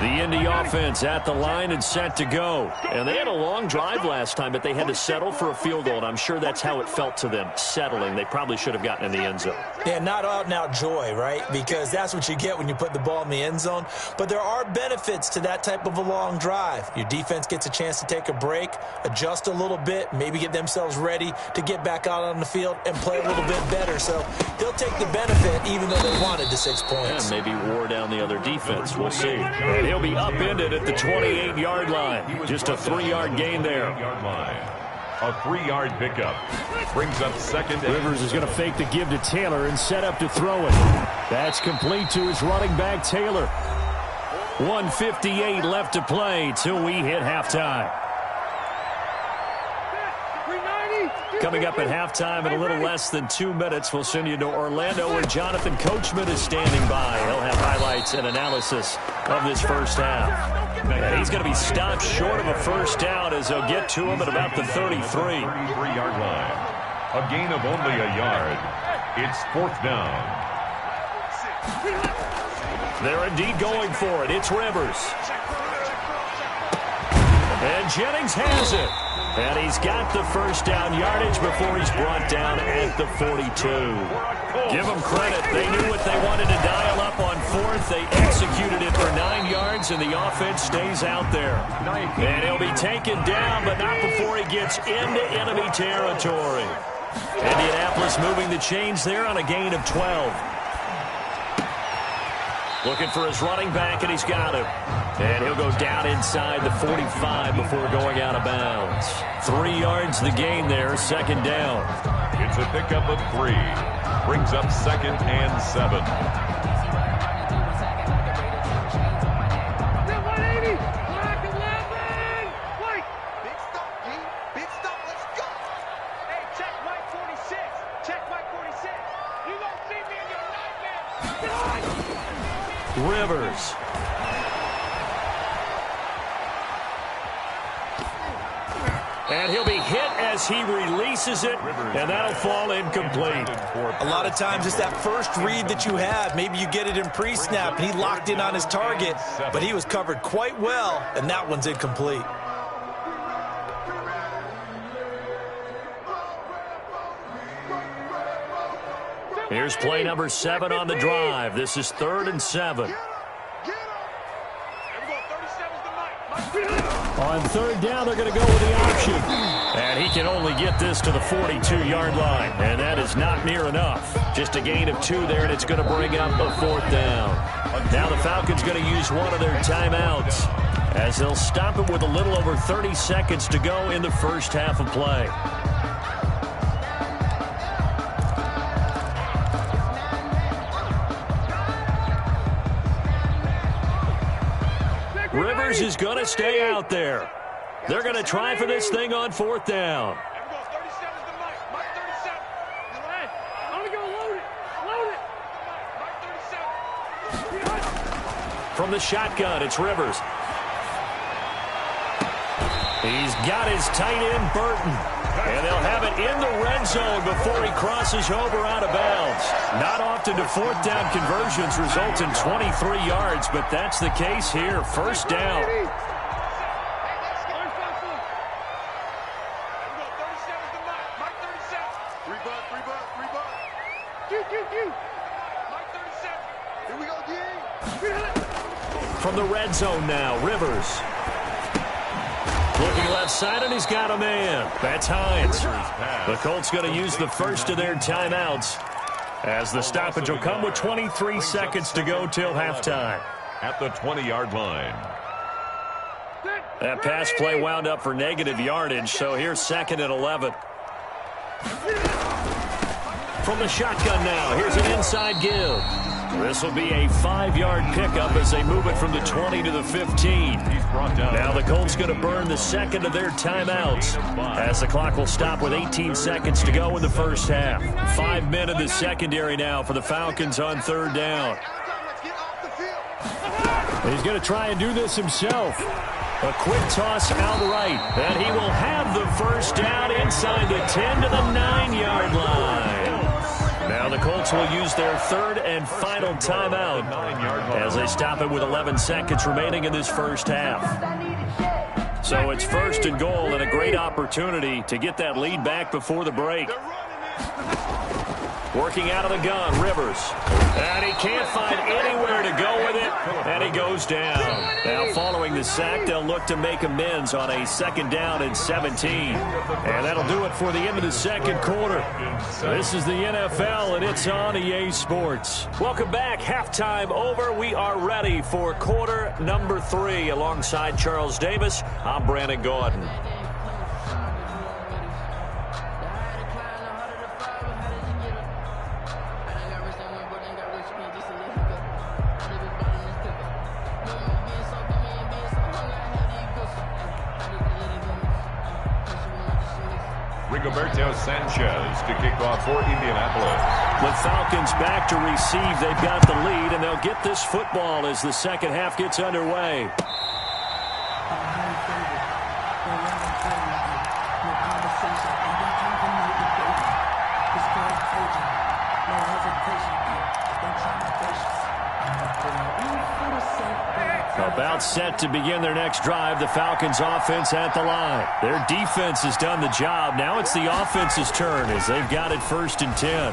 The Indy offense at the line and set to go. And they had a long drive last time, but they had to settle for a field goal, and I'm sure that's how it felt to them, settling. They probably should have gotten in the end zone. Yeah, not out-and-out joy, right? Because that's what you get when you put the ball in the end zone. But there are benefits to that type of a long drive. Your defense gets a chance to take a break, adjust a little bit, maybe get themselves ready to get back out on the field and play a little bit better. So they'll take the benefit even though they wanted the 6 points. And maybe wore down the other defense. We'll see. And he'll be upended at the 28-yard line. Just a 3-yard gain there. A 3-yard pickup brings up 2nd. Rivers is going to fake the give to Taylor and set up to throw it. That's complete to his running back, Taylor. 1:58 left to play till we hit halftime. Coming up at halftime in a little less than 2 minutes, we'll send you to Orlando where Jonathan Coachman is standing by. He'll have highlights and analysis of this first half. And he's going to be stopped short of a first down as they'll get to him at about the 33. 33-yard line. A gain of only a yard. It's 4th down. They're indeed going for it. It's Rivers. And Jennings has it. And he's got the first down yardage before he's brought down at the 42. Give them credit. They knew what they wanted to dial up on 4th. They executed it for 9 yards, and the offense stays out there. And he'll be taken down, but not before he gets into enemy territory. Indianapolis moving the chains there on a gain of 12. Looking for his running back, and he's got him. And he'll go down inside the 45 before going out of bounds. 3 yards the gain there, 2nd down. It's a pickup of 3. Brings up 2nd and 7. Rivers. And he'll be hit as he releases it, and that'll fall incomplete. A lot of times it's that first read that you have. Maybe you get it in pre-snap, and he locked in on his target, but he was covered quite well, and that one's incomplete. Here's play number 7 on the drive. This is 3rd and 7. On 3rd down, they're going to go with the option. And he can only get this to the 42-yard line. And that is not near enough. Just a gain of 2 there, and it's going to bring up a 4th down. Now the Falcons going to use one of their timeouts as they'll stop it with a little over 30 seconds to go in the first half of play. Rivers is going to stay out there. They're going to try for this thing on 4th down. From the shotgun, it's Rivers. He's got his tight end, Burton. And they'll have it in the red zone before he crosses over out of bounds. Not often do 4th down conversions result in 23 yards, but that's the case here. 1st down. From the red zone now, Rivers. Looking left side, and he's got a man. That's Hines. The Colts going to use the first of their timeouts as the stoppage will come with 23 seconds to go till halftime. At the 20-yard line. That pass play wound up for negative yardage, so here's 2nd and 11. From the shotgun now, here's an inside give. This will be a 5-yard pickup as they move it from the 20 to the 15. Now the Colts going to burn the second of their timeouts as the clock will stop with 18 seconds to go in the first half. 5 men in the secondary now for the Falcons on third down. He's going to try and do this himself. A quick toss out right, and he will have the first down inside the 10 to the 9-yard line. Now the Colts will use their third and final timeout as they stop it with 11 seconds remaining in this first half. So it's first and goal and a great opportunity to get that lead back before the break. Working out of the gun, Rivers. And he can't find anywhere to go with it, and he goes down. Now following the sack, they'll look to make amends on a second down and 17. And that'll do it for the end of the second quarter. This is the NFL, and it's on EA Sports. Welcome back. Halftime over. We are ready for quarter number 3. Alongside Charles Davis, I'm Brandon Gordon. Rigoberto Sanchez to kick off for Indianapolis. With Falcons back to receive, they've got the lead, and they'll get this football as the second half gets underway. About set to begin their next drive. The Falcons offense at the line. Their defense has done the job. Now it's the offense's turn as they've got it first and 10.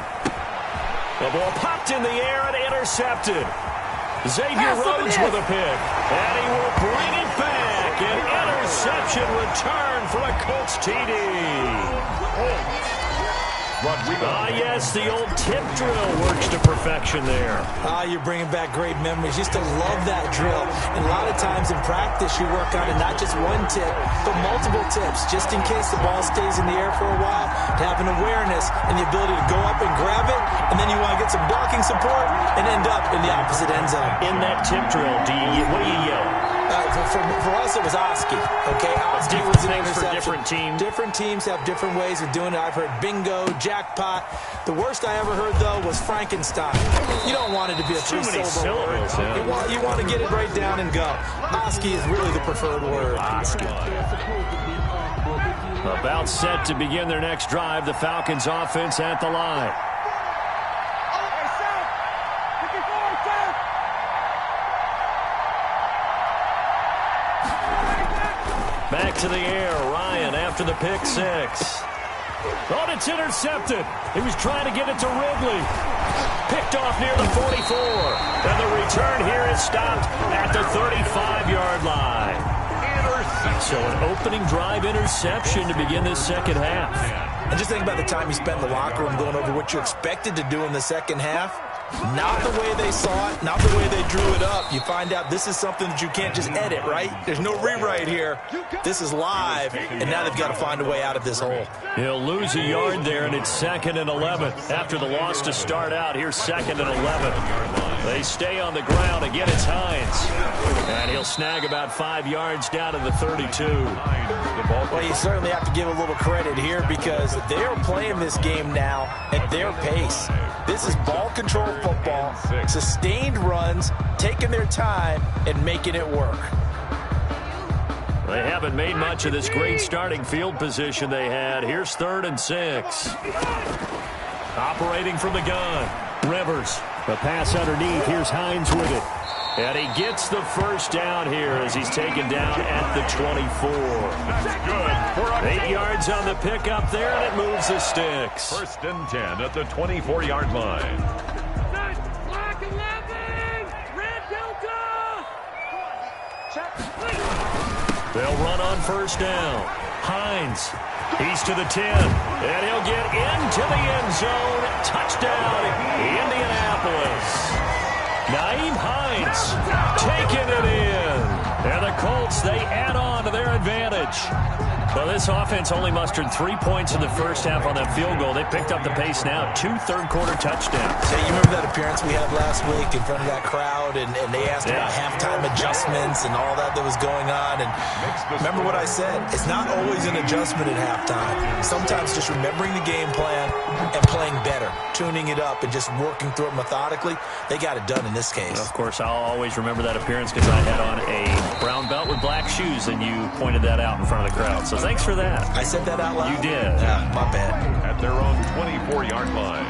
The ball popped in the air and intercepted. Xavier Rhodes with a pick. And he will bring it back. An interception return for a Colts TD. Yes, the old tip drill works to perfection there. You're bringing back great memories. Used to love that drill. And a lot of times in practice, you work on it not just one tip, but multiple tips, just in case the ball stays in the air for a while, to have an awareness and the ability to go up and grab it, and then you want to get some blocking support and end up in the opposite end zone. In that tip drill, what do you yell? For us, it was Oski. Okay, Oski was an interception. For different teams. Different teams have different ways of doing it. I've heard bingo, jackpot. The worst I ever heard, though, was Frankenstein. You don't want it to be a three-syllable word. Yeah. You want to get it right down and go. Oski is really the preferred word. Oski. About set to begin their next drive. The Falcons offense at the line. Back to the air, Ryan after the pick six. Oh, it's intercepted. He was trying to get it to Ridley. Picked off near the 44. And the return here is stopped at the 35-yard line. So an opening drive interception to begin this second half. And just think about the time you spent in the locker room going over what you expected to do in the second half. Not the way they saw it, not the way they drew it up. You find out this is something that you can't just edit, right? There's no rewrite here. This is live, and now they've got to find a way out of this hole. He'll lose a yard there, and it's 2nd and 11. After the loss to start out, here's 2nd and 11. They stay on the ground. Again, it's Hines. And he'll snag about 5 yards down to the 32. Well, you certainly have to give a little credit here because they're playing this game now at their pace. This is ball control football, sustained runs, taking their time, and making it work. They haven't made much of this great starting field position they had. Here's 3rd and 6. Operating from the gun, Rivers. The pass underneath. Here's Hines with it. And he gets the first down here as he's taken down at the 24. That's good. 8 yards on the pickup there, and it moves the sticks. 1st and 10 at the 24-yard line. Black 11! Red Delta! They'll run on 1st down. Hines. He's to the 10. And he'll get into the end zone. Touchdown, Indianapolis. Nyheim Hines taking it in. And the Colts, they add on to their advantage. Well, this offense only mustered 3 points in the first half on that field goal. They picked up the pace now. 2 third-quarter touchdowns. Hey, you remember that appearance we had last week in front of that crowd, and they asked about halftime adjustments and all that was going on. And remember what I said? It's not always an adjustment at halftime. Sometimes just remembering the game plan and playing better, tuning it up and just working through it methodically. They got it done in this case. Of course, I'll always remember that appearance because I had on a brown belt with black shoes, and you pointed that out in front of the crowd. So thanks for that. I said that out loud? You did. Yeah, my bad. At their own 24-yard line.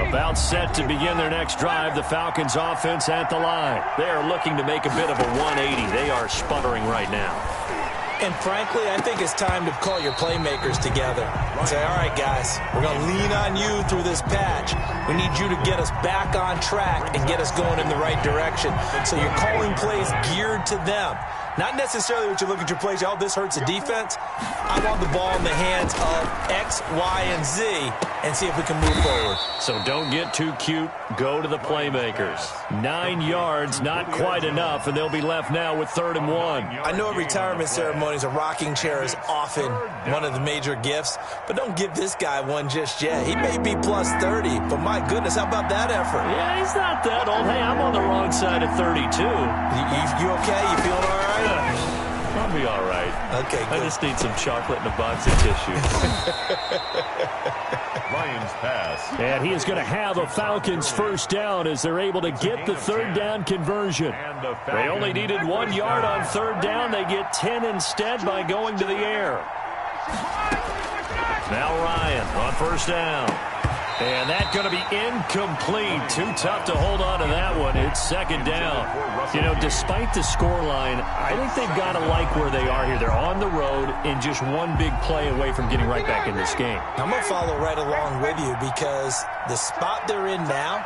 About set to begin their next drive, the Falcons offense at the line. They are looking to make a bit of a 180. They are sputtering right now. And frankly, I think it's time to call your playmakers together and say, all right, guys, we're going to lean on you through this patch. We need you to get us back on track and get us going in the right direction. So you're calling plays geared to them. Not necessarily what you look at your plays, oh, this hurts the defense. I want the ball in the hands of X, Y, and Z and see if we can move forward. So don't get too cute. Go to the playmakers. 9 yards, not quite enough, and they'll be left now with 3rd and 1. I know at retirement ceremonies, a rocking chair is often one of the major gifts, but don't give this guy one just yet. He may be plus 30, but my goodness, how about that effort? Yeah, he's not that old. Hey, I'm on the wrong side of 32. You okay? You feeling all right? I'll be all right. Okay, good. I just need some chocolate and a box of tissue. Lions pass. And he is going to have a Falcons first down as they're able to get the 3rd down conversion. They only needed 1 yard on 3rd down. They get 10 instead by going to the air. Now Ryan on 1st down. And that's going to be incomplete. Too tough to hold on to that one. It's 2nd down. You know, despite the scoreline, I think they've got to like where they are here. They're on the road and just one big play away from getting right back in this game. I'm going to follow right along with you because the spot they're in now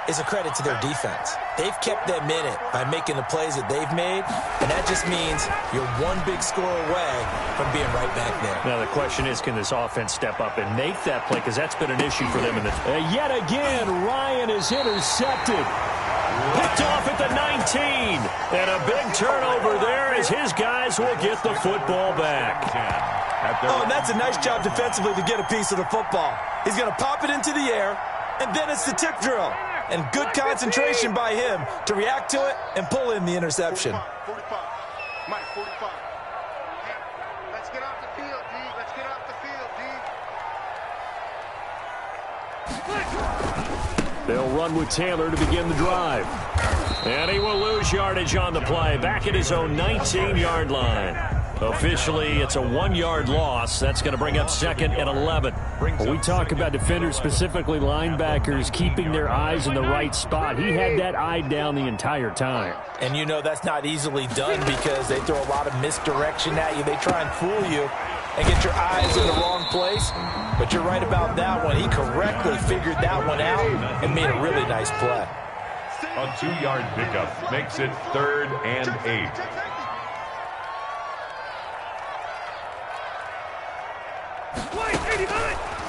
is a credit to their defense. They've kept them in it by making the plays that they've made, and that just means you're one big score away from being right back there. Now, the question is, can this offense step up and make that play? Because that's been an issue for them. Yet again, Ryan is intercepted. Picked off at the 19. And a big turnover there as his guys will get the football back. Oh, and that's a nice job defensively to get a piece of the football. He's going to pop it into the air, and then it's the tip drill. And good concentration by him to react to it and pull in the interception. 45. Mike, 45. Let's get off the field, D. Let's get off the field, D. They'll run with Taylor to begin the drive. And he will lose yardage on the play. Back at his own 19-yard line. Officially, it's a 1-yard loss. That's going to bring up 2nd and 11. When we talk about defenders, specifically linebackers, keeping their eyes in the right spot, he had that eye down the entire time. And you know that's not easily done because they throw a lot of misdirection at you. They try and fool you and get your eyes in the wrong place. But you're right about that one. He correctly figured that one out and made a really nice play. A 2-yard pickup makes it 3rd and 8.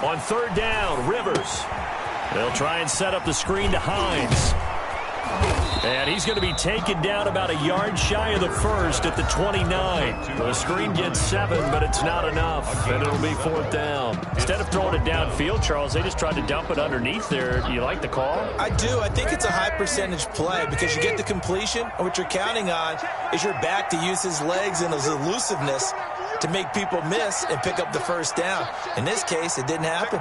On 3rd down, Rivers. They'll try and set up the screen to Hines. And he's going to be taken down about a yard shy of the first at the 29. The screen gets 7, but it's not enough, and it'll be 4th down. Instead of throwing it downfield, Charles, they just tried to dump it underneath there. Do you like the call? I do. I think it's a high-percentage play because you get the completion, and what you're counting on is your back to use his legs and his elusiveness to make people miss and pick up the first down. In this case, it didn't happen.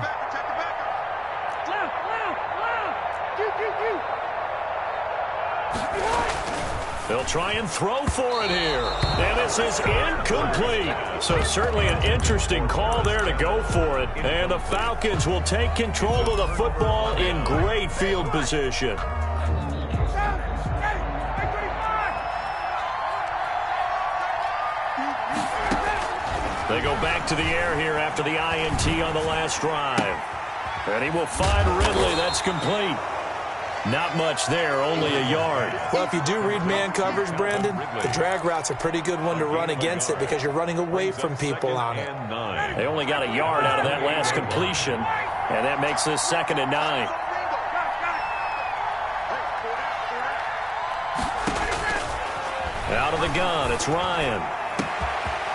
They'll try and throw for it here. And this is incomplete. So certainly an interesting call there to go for it. And the Falcons will take control of the football in great field position. They go back to the air here after the INT on the last drive. And he will find Ridley. That's complete. Not much there, only a yard. Well, if you do read man coverage, Brandon, the drag route's a pretty good one to run against it because you're running away from people on it. They only got a yard out of that last completion, and that makes this 2nd and 9. Out of the gun, it's Ryan.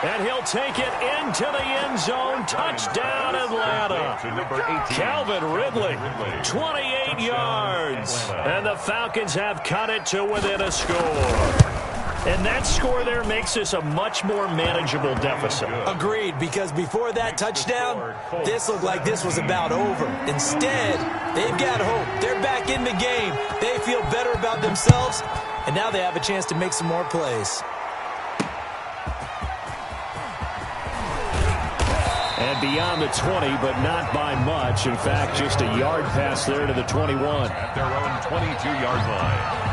And he'll take it into the end zone. Touchdown, Atlanta. Calvin Ridley, 28 yards. And the Falcons have cut it to within a score. And that score there makes this a much more manageable deficit. Agreed, because before that touchdown, this looked like this was about over. Instead, they've got hope. They're back in the game. They feel better about themselves, and now they have a chance to make some more plays. And beyond the 20, but not by much. In fact, just a yard pass there to the 21. At their own 22-yard line.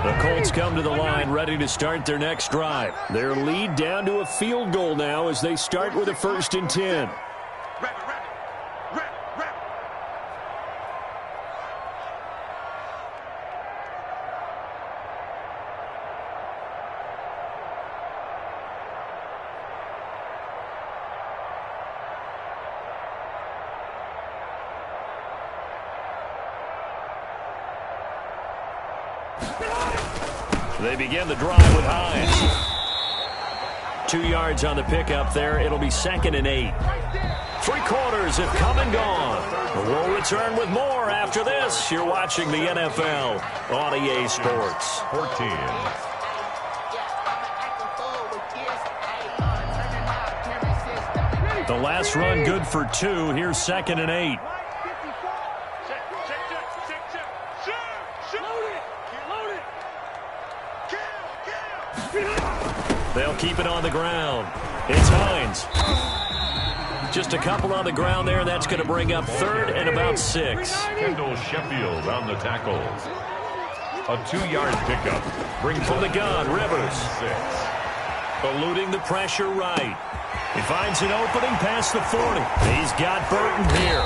The Colts come to the line ready to start their next drive. Their lead down to a field goal now as they start with a 1st and 10. They begin the drive with Hines. 2 yards on the pickup there. It'll be 2nd and 8. 3 quarters have come and gone. We'll return with more after this. You're watching the NFL on EA Sports. 14. The last run good for 2. Here's 2nd and 8. They'll keep it on the ground. It's Hines. Just a couple on the ground there. That's going to bring up 3rd and about 6. Kendall Sheffield on the tackle. A 2-yard pickup. Brings from the gun, Rivers. 6. Eluding the pressure right. He finds an opening past the 40. He's got Burton here.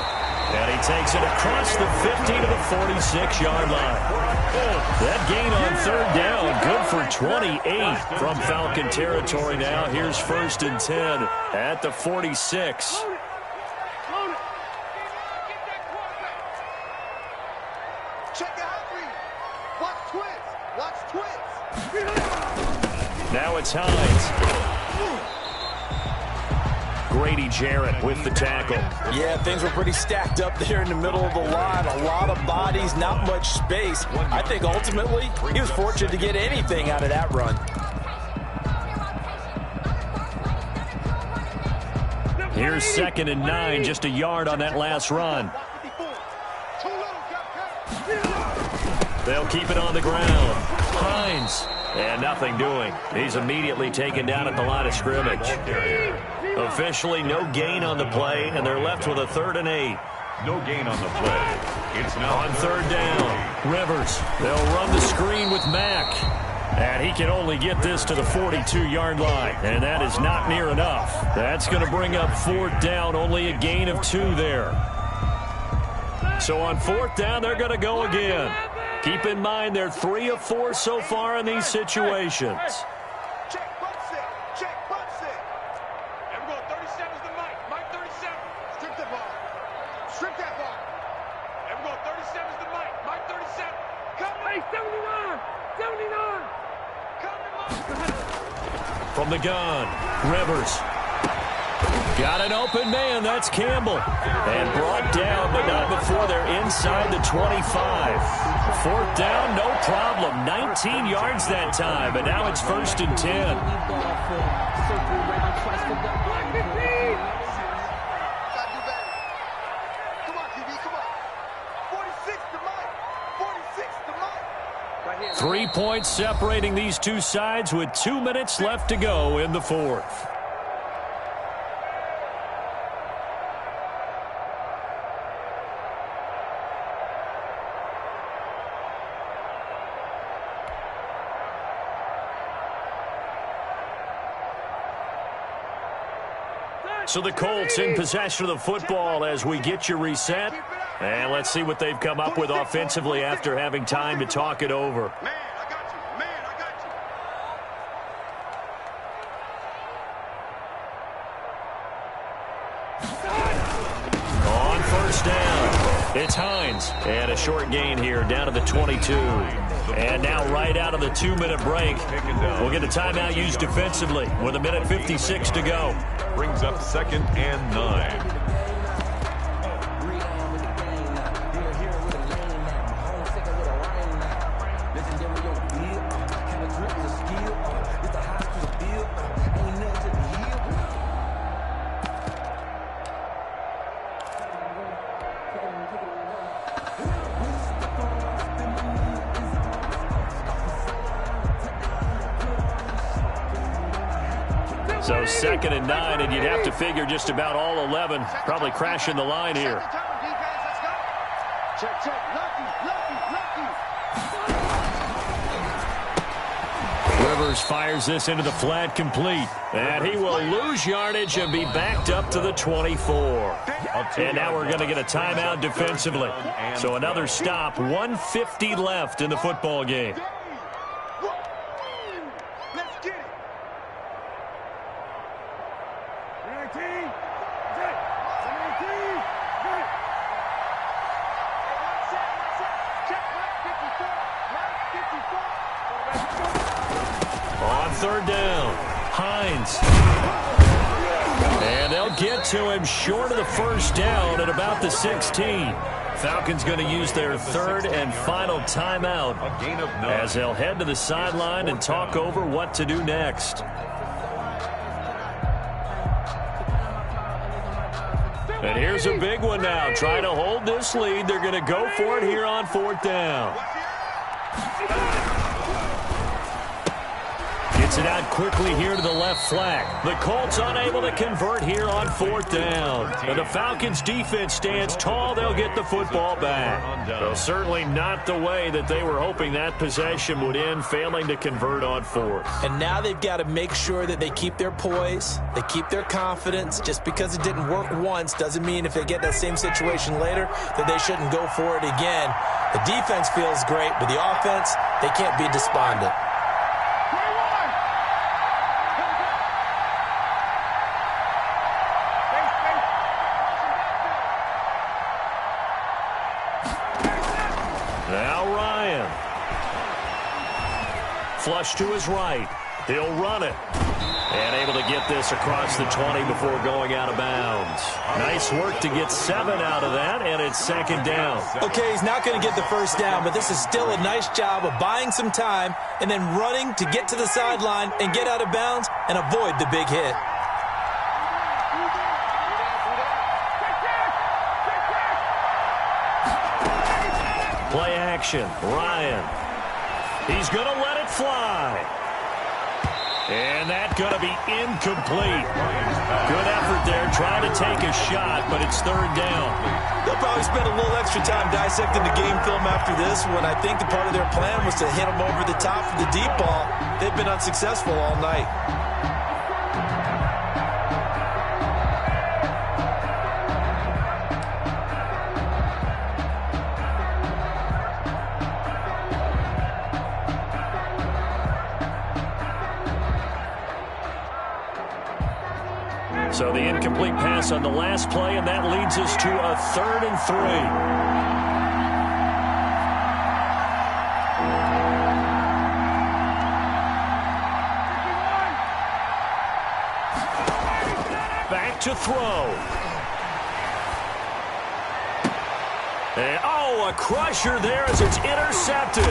And he takes it across the 50 to the 46-yard line. That gain on 3rd down, good for 28 from Falcon territory now. Here's 1st and 10 at the 46. Check out three. Watch twins. Now it's Hines. Grady Jarrett with the tackle. Yeah, things were pretty stacked up there in the middle of the line. A lot of bodies, not much space. I think ultimately he was fortunate to get anything out of that run. Here's 2nd and 9, just a yard on that last run. They'll keep it on the ground. Hines. And nothing doing. He's immediately taken down at the line of scrimmage. Officially no gain on the play, and they're left with a 3rd and 8. No gain on the play. It's now on 3rd down. Rivers. They'll run the screen with Mack. And he can only get this to the 42-yard line. And that is not near enough. That's going to bring up 4th down. Only a gain of 2 there. So on 4th down, they're going to go again. Keep in mind, they're 3 of 4 so far in these situations. Check butt set. And we're going 37's the Mike 37. Strip that ball. And we're going 37's the Mike 37. Come on. Hey, 79. Come on. From the gun, Rivers. Got an open man. That's Campbell. And brought down, but not before they're inside the 25. 4th down, no problem. 19 yards that time, but now it's 1st and 10. Come on, QB, come on. 46 to Mike. 3 points separating these two sides with 2 minutes left to go in the 4th. So the Colts in possession of the football as we get you reset. And let's see what they've come up with offensively after having time to talk it over. Man, I got you. On 1st down. It's Hines. And a short gain here down to the 22. And now right out of the 2-minute break, we'll get a timeout used defensively with 1:56 to go. Brings up 2nd and 9. So 2nd and 9, and you'd have to figure just about all 11 probably crashing the line here. Check, check. Lucky. Rivers fires this into the flat complete. And he will lose yardage and be backed up to the 24. And now we're going to get a timeout defensively. So another stop, 1:50 left in the football game. On 3rd down, Hines. And they'll get to him short of the 1st down at about the 16. Falcons going to use their 3rd and final timeout as they'll head to the sideline and talk over what to do next. And here's a big one now. Trying to hold this lead. They're going to go for it here on 4th down. Gets it out quickly here to the left flank. The Colts unable to convert here on 4th down. And the Falcons defense stands tall. They'll get the football back. Well, certainly not the way that they were hoping that possession would end, failing to convert on 4th. And now they've got to make sure that they keep their poise, they keep their confidence. Just because it didn't work once doesn't mean if they get that same situation later that they shouldn't go for it again. The defense feels great, but the offense, they can't be despondent. Now Ryan. Flush to his right. He'll run it. And able to get this across the 20 before going out of bounds. Nice work to get 7 out of that, and it's 2nd down. Okay, he's not going to get the 1st down, but this is still a nice job of buying some time and then running to get to the sideline and get out of bounds and avoid the big hit. Play action. Ryan. He's going to let it fly. And that's going to be incomplete. Good effort there trying to take a shot, but it's 3rd down. They'll probably spend a little extra time dissecting the game film after this one. I think the part of their plan was to hit them over the top for the deep ball. They've been unsuccessful all night. So the incomplete pass on the last play, and that leads us to a 3rd and 3. Back to throw. And, a crusher there as it's intercepted.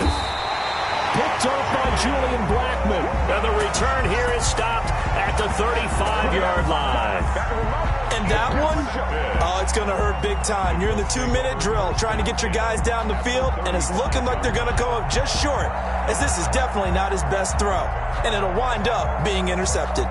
Picked up by Julian Blackman. And the return here is stopped at the 35-yard line. And that one, it's going to hurt big time. You're in the 2-minute drill trying to get your guys down the field, and it's looking like they're going to go up just short, as this is definitely not his best throw. And it'll wind up being intercepted.